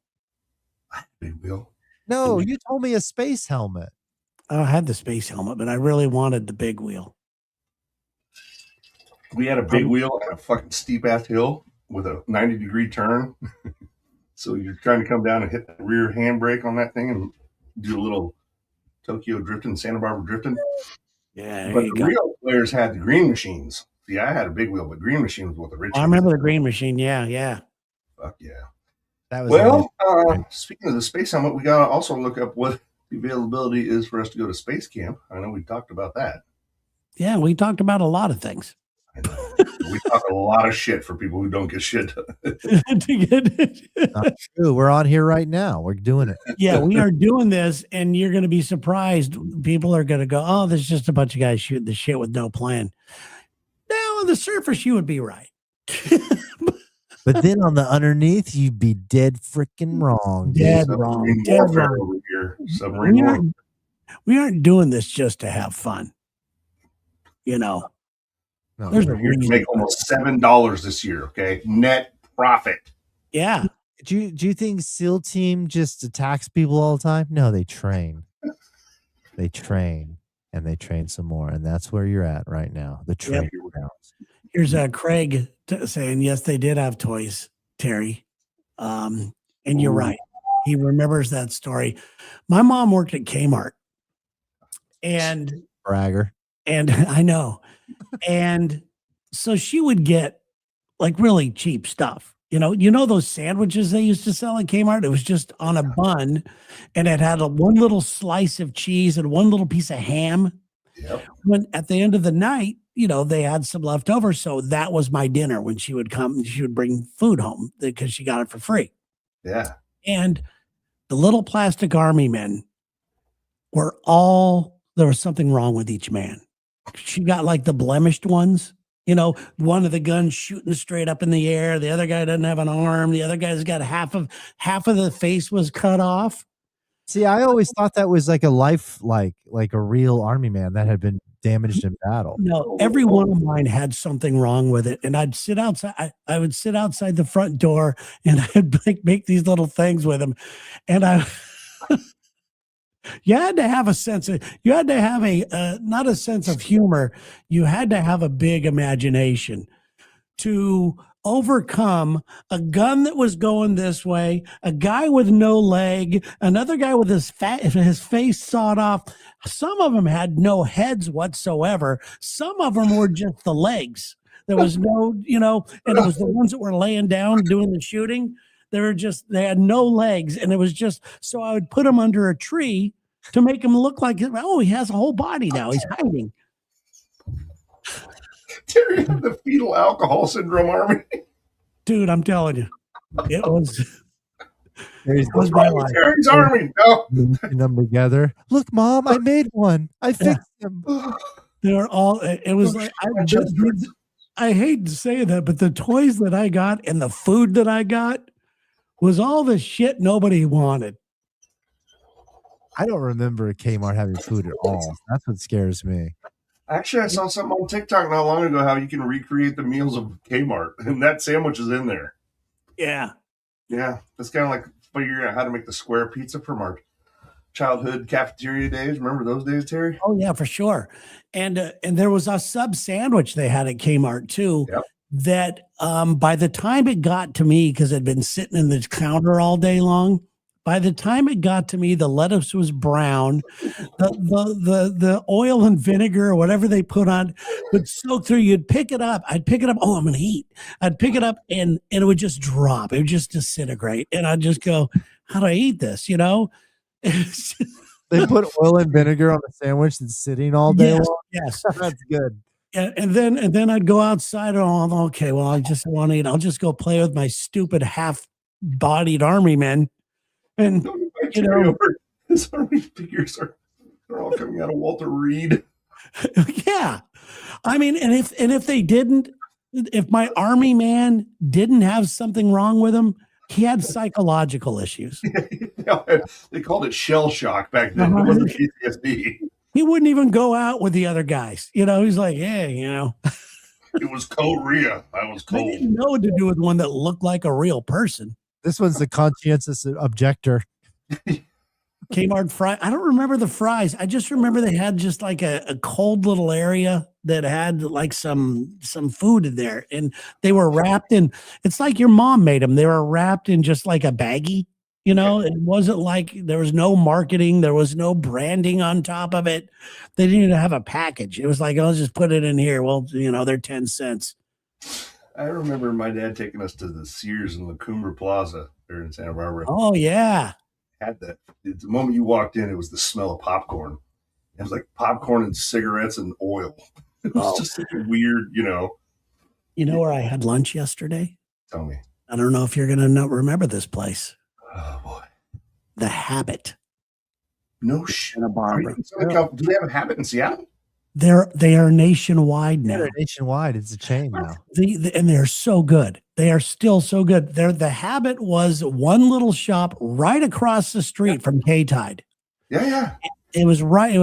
Speaker 2: Big Wheel?
Speaker 3: No, you told me a space helmet.
Speaker 5: I had the space helmet, but I really wanted the Big Wheel.
Speaker 2: We had a big wheel and a fucking steep ass hill with a 90-degree turn. So you're trying to come down and hit the rear handbrake on that thing and do a little Tokyo drifting, Santa Barbara drifting.
Speaker 5: Yeah,
Speaker 2: but the real players had the green machines. See, I had a big wheel, but green machine was what the rich.
Speaker 5: I remember the green machine. Yeah.
Speaker 2: Fuck yeah.
Speaker 3: That was
Speaker 2: speaking of the space helmet, we got to also look up what the availability is for us to go to space camp. I know we talked about that.
Speaker 5: Yeah, we talked about a lot of things.
Speaker 2: I know. We talk a lot of shit for people who don't get shit done.
Speaker 3: Not true. We're on here right now. We're doing it.
Speaker 5: Yeah, we are doing this, and you're going to be surprised. People are going to go, "Oh, there's just a bunch of guys shooting the shit with no plan." Now, on the surface, you would be right.
Speaker 3: But then on the underneath, you'd be dead freaking wrong.
Speaker 5: Dead wrong.
Speaker 2: Over here. Submarine
Speaker 5: we aren't doing this just to have fun. You know.
Speaker 2: No, there's a reason. Make almost $7 this year, okay? Net profit.
Speaker 5: Yeah.
Speaker 3: Do you think SEAL team just attacks people all the time? No, they train. They train and they train some more, and that's where you're at right now. The training grounds.
Speaker 5: Here's Craig saying, yes, they did have toys, Terry. And you're right. He remembers that story. My mom worked at Kmart. And
Speaker 3: bragger.
Speaker 5: And I know. And so she would get like really cheap stuff. You know those sandwiches they used to sell at Kmart? It was just on a bun, and it had one little slice of cheese and one little piece of ham.
Speaker 2: Yep.
Speaker 5: When at the end of the night, they had some left over. So that was my dinner when she would come. She would bring food home because she got it for free.
Speaker 2: Yeah.
Speaker 5: And the little plastic army men there was something wrong with each man. She got like the blemished ones. You know, one of the guns shooting straight up in the air. The other guy doesn't have an arm. The other guy's got half of the face was cut off.
Speaker 3: See, I always thought that was like a like a real army man that had been damaged in battle.
Speaker 5: No, every one of mine had something wrong with it, and I'd sit outside. I would sit outside the front door, and I'd make these little things with them, and I. You had to have a sense of, you had to have a, not a sense of humor. You had to have a big imagination to overcome a gun that was going this way, a guy with no leg, another guy with his face sawed off. Some of them had no heads whatsoever. Some of them were just the legs. There was no, you know, and it was the ones that were laying down doing the shooting. They had no legs. And it was just, so I would put them under a tree to make him look like, oh, he has a whole body now. He's hiding.
Speaker 2: Terry had the fetal alcohol syndrome army.
Speaker 5: Dude, I'm telling you, it was
Speaker 2: my life. Terry's army. No.
Speaker 3: Putting them together. Look, Mom, I made one. I fixed them.
Speaker 5: They were all, it was like, I hate to say that, but the toys that I got and the food that I got was all the shit nobody wanted.
Speaker 3: I don't remember Kmart having food at all. That's what scares me.
Speaker 2: Actually, I saw something on TikTok not long ago how you can recreate the meals of Kmart, and that sandwich is in there.
Speaker 5: Yeah.
Speaker 2: Yeah. It's kind of like figuring out how to make the square pizza from our childhood cafeteria days. Remember those days, Terry?
Speaker 5: Oh, yeah, for sure. And there was a sub sandwich they had at Kmart, too, that by the time it got to me, because it had been sitting in the counter all day long, by the time it got to me, the lettuce was brown. The oil and vinegar or whatever they put on would soak through. You'd pick it up. I'd pick it up. Oh, I'm going to eat. I'd pick it up and it would just drop. It would just disintegrate. And I'd just go, how do I eat this? You know?
Speaker 3: They put oil and vinegar on a sandwich that's sitting all day long?
Speaker 5: Yes.
Speaker 3: That's good.
Speaker 5: And then I'd go outside and all, okay, well, I just want to eat. I'll just go play with my stupid half-bodied army men. And you know,
Speaker 2: his army figures they're all coming out of Walter Reed.
Speaker 5: Yeah, I mean, and if they didn't, if my army man didn't have something wrong with him, he had psychological issues.
Speaker 2: They called it shell shock back then. It wasn't PTSD.
Speaker 5: He wouldn't even go out with the other guys. You know, he's like, yeah, you know.
Speaker 2: It was Korea. I was cold.
Speaker 5: I didn't know what to do with one that looked like a real person.
Speaker 3: This one's the conscientious objector.
Speaker 5: Kmart fry. I don't remember the fries. I just remember they had just like a cold little area that had like some food in there, and they were wrapped in. It's like your mom made them. They were wrapped in just like a baggie. You know, it wasn't like there was no marketing. There was no branding on top of it. They didn't even have a package. It was like, I'll just put it in here. Well, you know, they're 10 cents.
Speaker 2: I remember my dad taking us to the Sears in La Cumbre Plaza there in Santa Barbara.
Speaker 5: Oh, yeah.
Speaker 2: Had that. The moment you walked in, it was the smell of popcorn. It was like popcorn and cigarettes and oil. It was just such a weird, you know.
Speaker 5: You know where I had lunch yesterday?
Speaker 2: Tell me.
Speaker 5: I don't know if you're going to remember this place.
Speaker 2: Oh, boy.
Speaker 5: The Habit.
Speaker 2: No shit.
Speaker 5: Santa Barbara.
Speaker 2: Do they have a Habit in Seattle?
Speaker 5: They are nationwide now.
Speaker 3: They're nationwide. It's a chain now.
Speaker 5: And they're so good. They are still so good. The Habit was one little shop right across the street from K-Tide.
Speaker 2: Yeah.
Speaker 5: It was right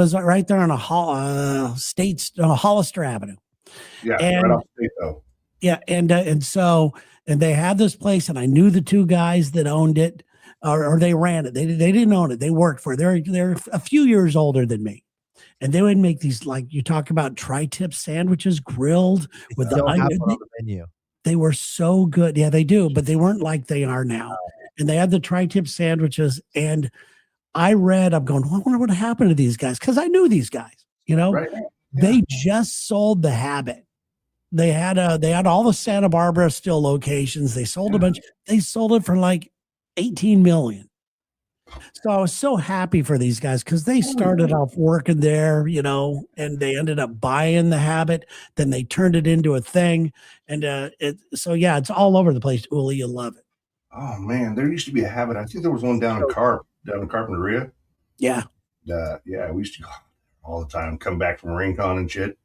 Speaker 5: there on Hollister Avenue.
Speaker 2: Yeah, right off State though.
Speaker 5: Yeah, and they had this place, and I knew the two guys that owned it, or they ran it. They didn't own it. They worked for it. They're a few years older than me. And they would make these, like you talk about, tri-tip sandwiches grilled with the onion
Speaker 3: on the menu.
Speaker 5: They were so good. Yeah, they do, but they weren't like they are now. And they had the tri-tip sandwiches. And I'm going, I wonder what happened to these guys, because I knew these guys. You know,
Speaker 2: right.
Speaker 5: They just sold the Habit. They had all the Santa Barbara still locations. They sold a bunch. They sold it for like 18 million. So I was so happy for these guys because they started off working there, you know, and they ended up buying the Habit. Then they turned it into a thing. And it's all over the place. Uli, you'll love it.
Speaker 2: Oh man, there used to be a Habit. I think there was one down in Carpinteria.
Speaker 5: Yeah.
Speaker 2: We used to go all the time, come back from Rincon and shit.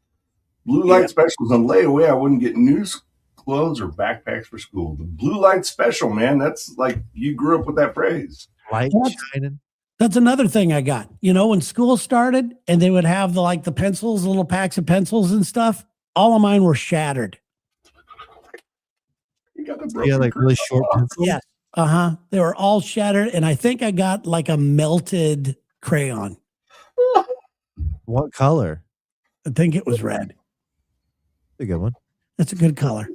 Speaker 2: Blue light specials on layaway. I wouldn't get new clothes or backpacks for school. The blue light special, man. That's like you grew up with that phrase.
Speaker 3: Light shining.
Speaker 5: That's another thing I got. When school started and they would have the pencils, little packs of pencils and stuff, all of mine were shattered.
Speaker 2: You got the broken
Speaker 3: really short pencils?
Speaker 5: Yes. They were all shattered, and I think I got like a melted crayon.
Speaker 3: What color?
Speaker 5: I think it was red.
Speaker 3: A good one.
Speaker 5: That's a good color.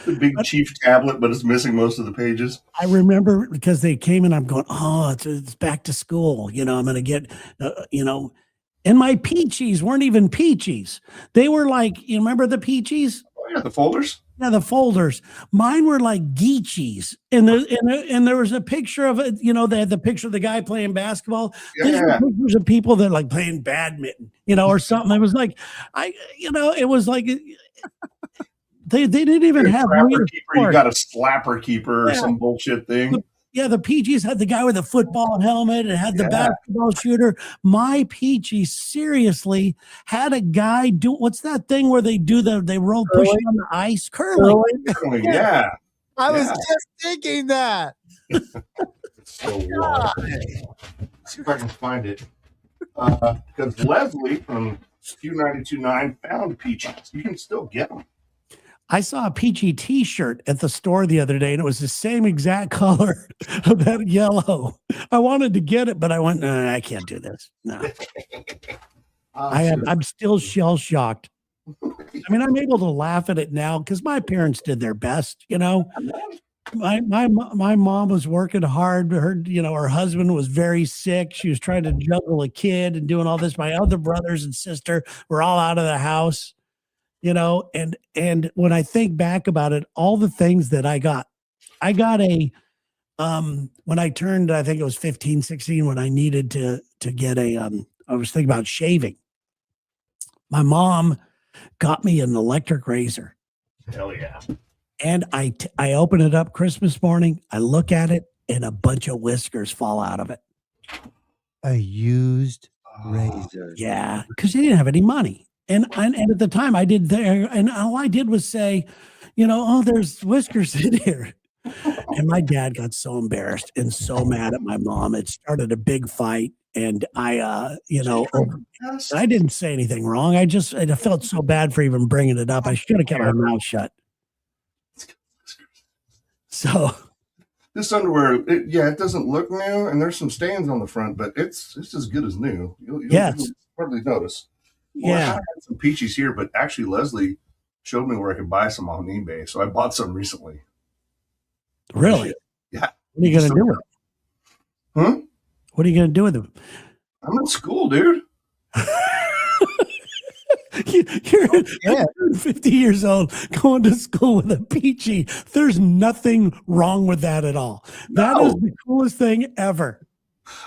Speaker 2: The big chief tablet, but it's missing most of the pages.
Speaker 5: I remember because they came and I'm going, oh, it's back to school. I'm going to get, and my peaches weren't even peaches. They were like, you remember the peaches?
Speaker 2: Oh, yeah, the folders.
Speaker 5: Yeah, the folders. Mine were like geechies. And there was a picture of it. They had the picture of the guy playing basketball.
Speaker 2: Yeah.
Speaker 5: These were pictures of people that like playing badminton, or something. It was like, it was like, they didn't even have
Speaker 2: keeper. You got a slapper keeper or some bullshit thing.
Speaker 5: The PGs had the guy with the football helmet and had the basketball shooter. My PG seriously had a guy do what's that thing where they roll push on the ice curling.
Speaker 2: Yeah.
Speaker 3: I was just thinking that.
Speaker 2: It's so wild. Let's see if I can find it. Because Leslie from Q929 found peaches. You can still get them.
Speaker 5: I saw a peachy T-shirt at the store the other day, and it was the same exact color of that yellow. I wanted to get it, but I went, no, I can't do this. No, I'm still shell shocked. I mean, I'm able to laugh at it now because my parents did their best. My mom was working hard. Her husband was very sick. She was trying to juggle a kid and doing all this. My other brothers and sister were all out of the house. And when I think back about it, all the things that I got when I turned, I think it was 15, 16, when I needed to get I was thinking about shaving. My mom got me an electric razor.
Speaker 2: Hell yeah.
Speaker 5: And I open it up Christmas morning. I look at it and a bunch of whiskers fall out of it.
Speaker 3: A used razor.
Speaker 5: Yeah. Cause they didn't have any money. And at the time I did there, and all I did was say, there's whiskers in here. And my dad got so embarrassed and so mad at my mom. It started a big fight. And I didn't say anything wrong. I felt so bad for even bringing it up. I should have kept my mouth shut. So
Speaker 2: this underwear, it doesn't look new, and there's some stains on the front, but it's as good as new. You'll hardly notice. Well, I had some peaches here, but actually Leslie showed me where I could buy some on eBay, so I bought some recently.
Speaker 5: Really?
Speaker 2: Yeah.
Speaker 5: What are you going to do with them? What are you going to do with them?
Speaker 2: I'm in school, dude.
Speaker 5: You're 50 years old going to school with a peachy. There's nothing wrong with that at all. That is the coolest thing ever.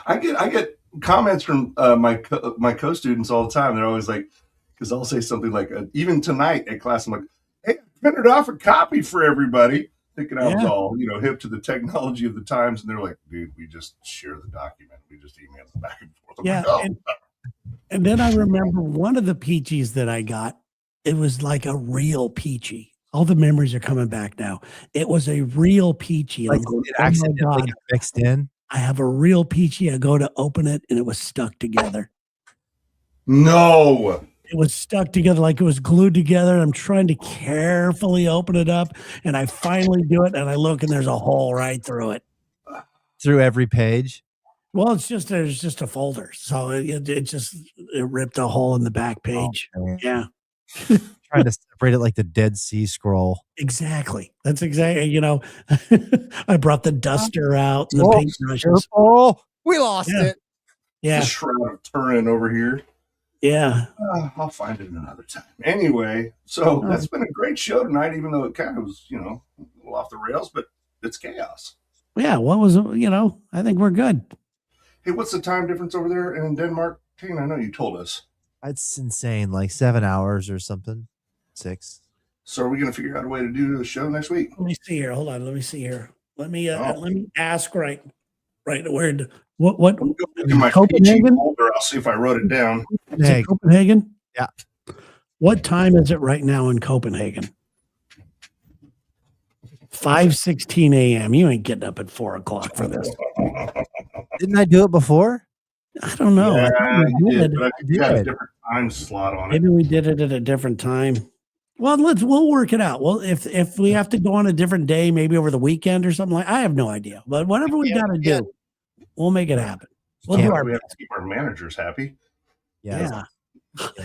Speaker 2: I get comments from my co-students all the time. They're always like, because I'll say something like, even tonight at class, I'm like, hey, I printed off a copy for everybody, thinking I was all hip to the technology of the times, and they're like, dude, we just share the document, we just email it back and forth.
Speaker 5: Yeah, and then I remember one of the peaches that I got. It was like a real peachy. All the memories are coming back now. It was a real peachy.
Speaker 3: Like it accidentally got mixed in.
Speaker 5: I have a real peachy. I go to open it and it was stuck together.
Speaker 2: No.
Speaker 5: It was stuck together like it was glued together. I'm trying to carefully open it up and I finally do it and I look and there's a hole right through it.
Speaker 3: Through every page?
Speaker 5: Well, it's just a folder. So it ripped a hole in the back page. Oh, yeah.
Speaker 3: Trying to separate it like the Dead Sea Scroll.
Speaker 5: Exactly. That's exactly, I brought the duster out and the paintbrushes.
Speaker 3: Oh, we lost it.
Speaker 5: Yeah.
Speaker 2: The shroud of Turin over here.
Speaker 5: Yeah.
Speaker 2: I'll find it another time. Anyway, so that's been a great show tonight, even though it kind of was, a little off the rails, but it's chaos.
Speaker 5: Yeah. What was, I think we're good.
Speaker 2: Hey, what's the time difference over there in Denmark? Tina, I know you told us.
Speaker 3: It's insane, like 7 hours or something. 6.
Speaker 2: So are we going to figure out a way to do the show next week?
Speaker 5: Let me see here. Hold on. Let me see here. Let me ask right where what
Speaker 2: in my Copenhagen folder, I'll see if I wrote it down.
Speaker 5: Copenhagen?
Speaker 3: Yeah.
Speaker 5: What time is it right now in Copenhagen? 5:16 a.m. You ain't getting up at 4 o'clock for this.
Speaker 3: Didn't I do it before?
Speaker 5: I don't know.
Speaker 2: Yeah,
Speaker 5: I thought we
Speaker 2: you
Speaker 5: did.
Speaker 2: did, but I think you got a different time slot on it.
Speaker 5: Maybe we did it at a different time. Well, we'll work it out. Well, if we have to go on a different day, maybe over the weekend or something I have no idea. But whatever we got to do, we'll make it happen. We'll do our
Speaker 2: We have
Speaker 5: best.
Speaker 2: to keep our managers happy.
Speaker 5: Yeah.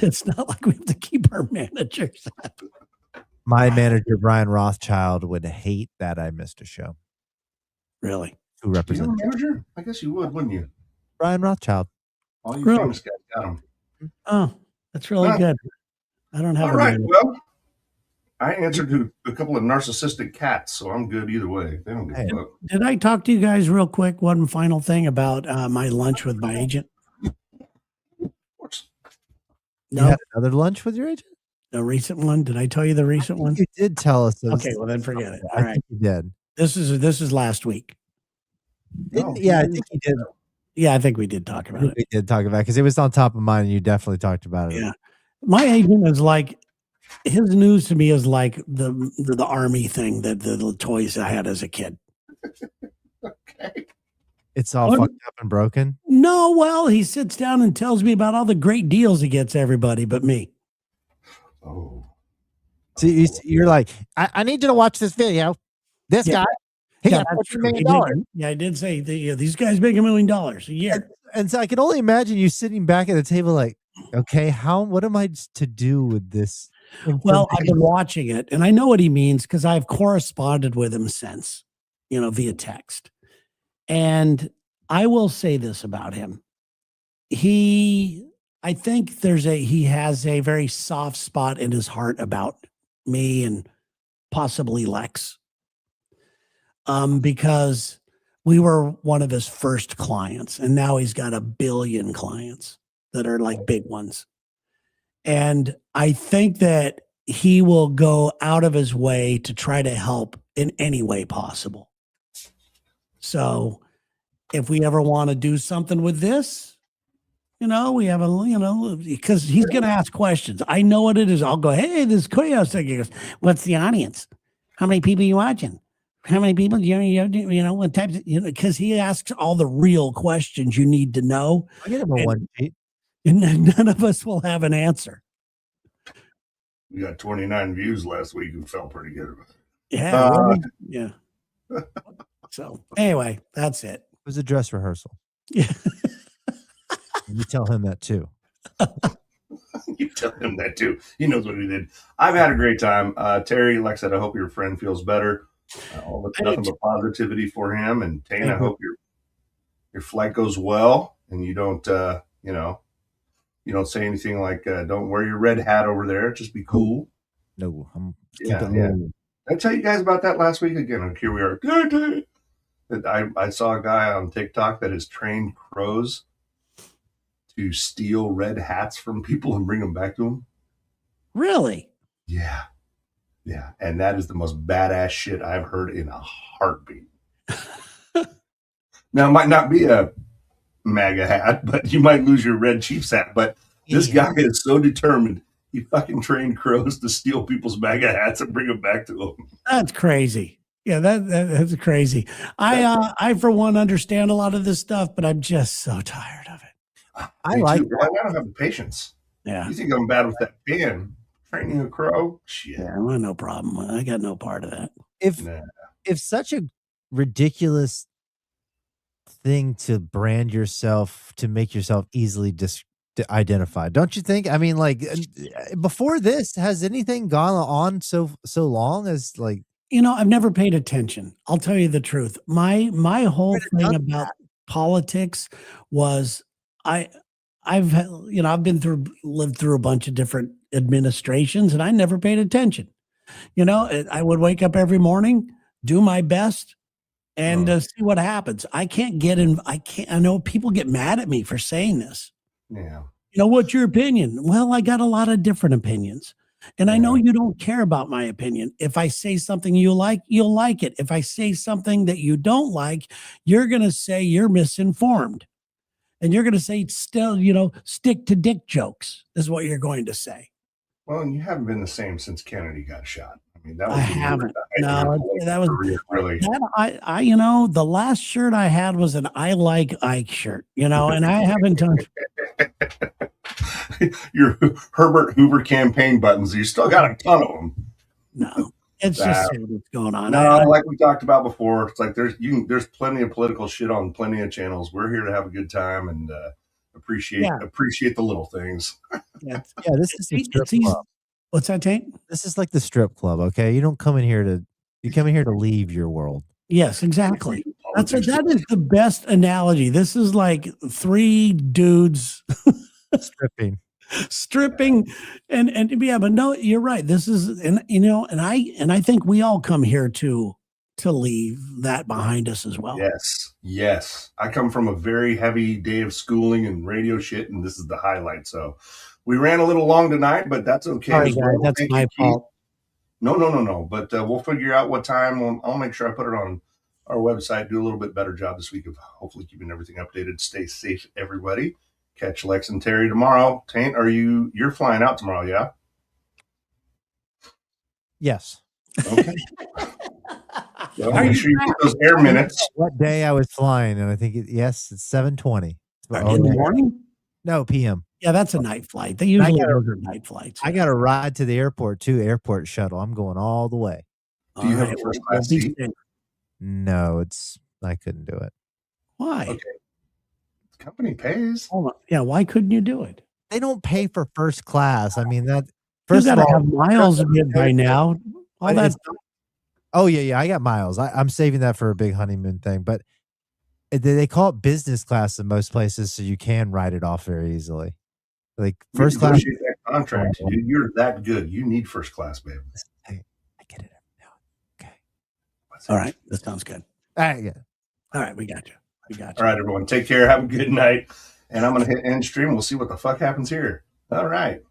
Speaker 5: It's not like we have to keep our managers happy.
Speaker 3: My manager, Brian Rothschild, would hate that I missed a show.
Speaker 5: Really?
Speaker 3: Who represents
Speaker 2: a manager? I guess you would, wouldn't you?
Speaker 3: Brian Rothschild.
Speaker 2: All you famous guys got him.
Speaker 5: Oh, that's really good. I don't have
Speaker 2: All
Speaker 5: a
Speaker 2: right.
Speaker 5: manager.
Speaker 2: Well, I answered to a couple of narcissistic cats, so I'm good either way. They don't give a fuck.
Speaker 5: Did I talk to you guys real quick? One final thing about my lunch with my agent?
Speaker 2: Of course.
Speaker 3: You had another lunch with your agent?
Speaker 5: The recent one? Did I tell you the recent one?
Speaker 3: You did tell us.
Speaker 5: Okay, well then forget it. All
Speaker 3: I
Speaker 5: right.
Speaker 3: think you did.
Speaker 5: This is last week.
Speaker 3: Yeah, I think you did.
Speaker 5: Yeah, I think we did talk about it.
Speaker 3: We did talk about it because it was on top of mine, and you definitely talked about it.
Speaker 5: Yeah, my agent is like, his news to me is like the army thing, that the toys I had as a kid.
Speaker 2: Okay.
Speaker 3: It's all fucked up and broken.
Speaker 5: No, well, he sits down and tells me about all the great deals he gets everybody but me.
Speaker 2: Oh.
Speaker 3: So you're like, I need you to watch this video. This guy, he got $14 million.
Speaker 5: Yeah, I did say these guys make $1 million a year.
Speaker 3: And so I can only imagine you sitting back at the table like, okay, what am I to do with this?
Speaker 5: Well, I've been watching it, and I know what he means because I've corresponded with him since, via text. And I will say this about him. I think he has a very soft spot in his heart about me and possibly Lex. Because we were one of his first clients, and now he's got 1 billion clients that are like big ones. And I think that he will go out of his way to try to help in any way possible. So if we ever want to do something with this, we have because he's going to ask questions. I know what it is. I'll go, hey, this chaos thing. He goes, what's the audience? How many people are you watching? How many people what types because he asks all the real questions you need to know.
Speaker 3: I get him a one sheet.
Speaker 5: And none of us will have an answer.
Speaker 2: We got 29 views last week and felt pretty good about it.
Speaker 5: Yeah. Yeah. So anyway, that's it.
Speaker 3: It was a dress rehearsal.
Speaker 5: Yeah.
Speaker 3: You tell him that too.
Speaker 2: You tell him that too. He knows what he did. I've had a great time. Terry, like I said, I hope your friend feels better. Nothing but positivity for him. And Taint, I hope your flight goes well and you don't, you don't say anything like, don't wear your red hat over there. Just be cool.
Speaker 3: No, I'm
Speaker 2: yeah. Did I tell you guys about that last week? Again, here we are. I saw a guy on TikTok that has trained crows to steal red hats from people and bring them back to them.
Speaker 5: Really?
Speaker 2: Yeah. Yeah. And that is the most badass shit I've heard in a heartbeat. Now, it might not be a MAGA hat, but you might lose your red Chiefs hat. But this guy is so determined. He fucking trained crows to steal people's MAGA hats and bring them back to them.
Speaker 5: That's crazy. Yeah, that's crazy. I for one understand a lot of this stuff, but I'm just so tired of it.
Speaker 2: I like it. I don't have the patience.
Speaker 5: Yeah.
Speaker 2: You think I'm bad with that pen? Training a crow? Shit.
Speaker 5: Yeah, well, no problem. I got no part of that.
Speaker 3: If such a ridiculous thing to brand yourself, to make yourself easily identified, don't you think? I mean, like before this, has anything gone on so long as like?
Speaker 5: I've never paid attention. I'll tell you the truth. My whole thing about politics was I've lived through a bunch of different administrations, and I never paid attention. I would wake up every morning, do my best, and see what happens. I know people get mad at me for saying this.
Speaker 2: Yeah.
Speaker 5: What's your opinion? Well, I got a lot of different opinions. And I know you don't care about my opinion. If I say something you like, you'll like it. If I say something that you don't like, you're going to say you're misinformed. And you're going to say still, stick to dick jokes is what you're going to say.
Speaker 2: Well, and you haven't been the same since Kennedy got shot. I mean, that was
Speaker 5: I haven't. No, that was
Speaker 2: really.
Speaker 5: I the last shirt I had was an "I like Ike" shirt, and I haven't done.
Speaker 2: Your Herbert Hoover campaign buttons. You still got a ton of them.
Speaker 5: No, it's just what's going on.
Speaker 2: No, like we talked about before, it's like there's plenty of political shit on plenty of channels. We're here to have a good time and appreciate the little things.
Speaker 3: This is the strip club.
Speaker 5: What's that, Taint?
Speaker 3: This is like the strip club. Okay, you don't come in here to leave your world.
Speaker 5: Yes, exactly. That is the best analogy. This is like three dudes stripping and yeah, but no, you're right. This is and I think we all come here to leave that behind us as well.
Speaker 2: Yes. I come from a very heavy day of schooling and radio shit, and this is the highlight. So we ran a little long tonight, but that's okay.
Speaker 5: Sorry, guys, that's my fault.
Speaker 2: No. But we'll figure out what time. I'll make sure I put it on our website. Do a little bit better job this week of hopefully keeping everything updated. Stay safe, everybody. Catch Lex and Terry tomorrow. Taint, you're flying out tomorrow, yeah?
Speaker 3: Yes.
Speaker 2: Okay. Well, make sure you get those air minutes.
Speaker 3: What day I was flying, and I think it's 7:20.
Speaker 5: In the morning?
Speaker 3: No, PM.
Speaker 5: Yeah, that's a night flight. They usually are night flights.
Speaker 3: I got a ride to the airport too, airport shuttle. I'm going all the way.
Speaker 2: Do you have a first class seat?
Speaker 3: No, I couldn't do it.
Speaker 5: Why?
Speaker 2: Okay. The company pays.
Speaker 5: Hold on. Yeah, why couldn't you do it?
Speaker 3: They don't pay for first class. I mean, that
Speaker 5: first of all, have miles a bit by now. All that.
Speaker 3: Oh yeah, I got miles. I'm saving that for a big honeymoon thing, but they call it business class in most places, so you can write it off very easily. Like first class.
Speaker 2: That contract, you're that good. You need first class, babe.
Speaker 3: Hey, I get it now. Okay.
Speaker 5: All right, that sounds good.
Speaker 3: All right, yeah.
Speaker 5: All right, we got you.
Speaker 2: All right, everyone, take care. Have a good night. And I'm gonna hit end stream. We'll see what the fuck happens here. All right.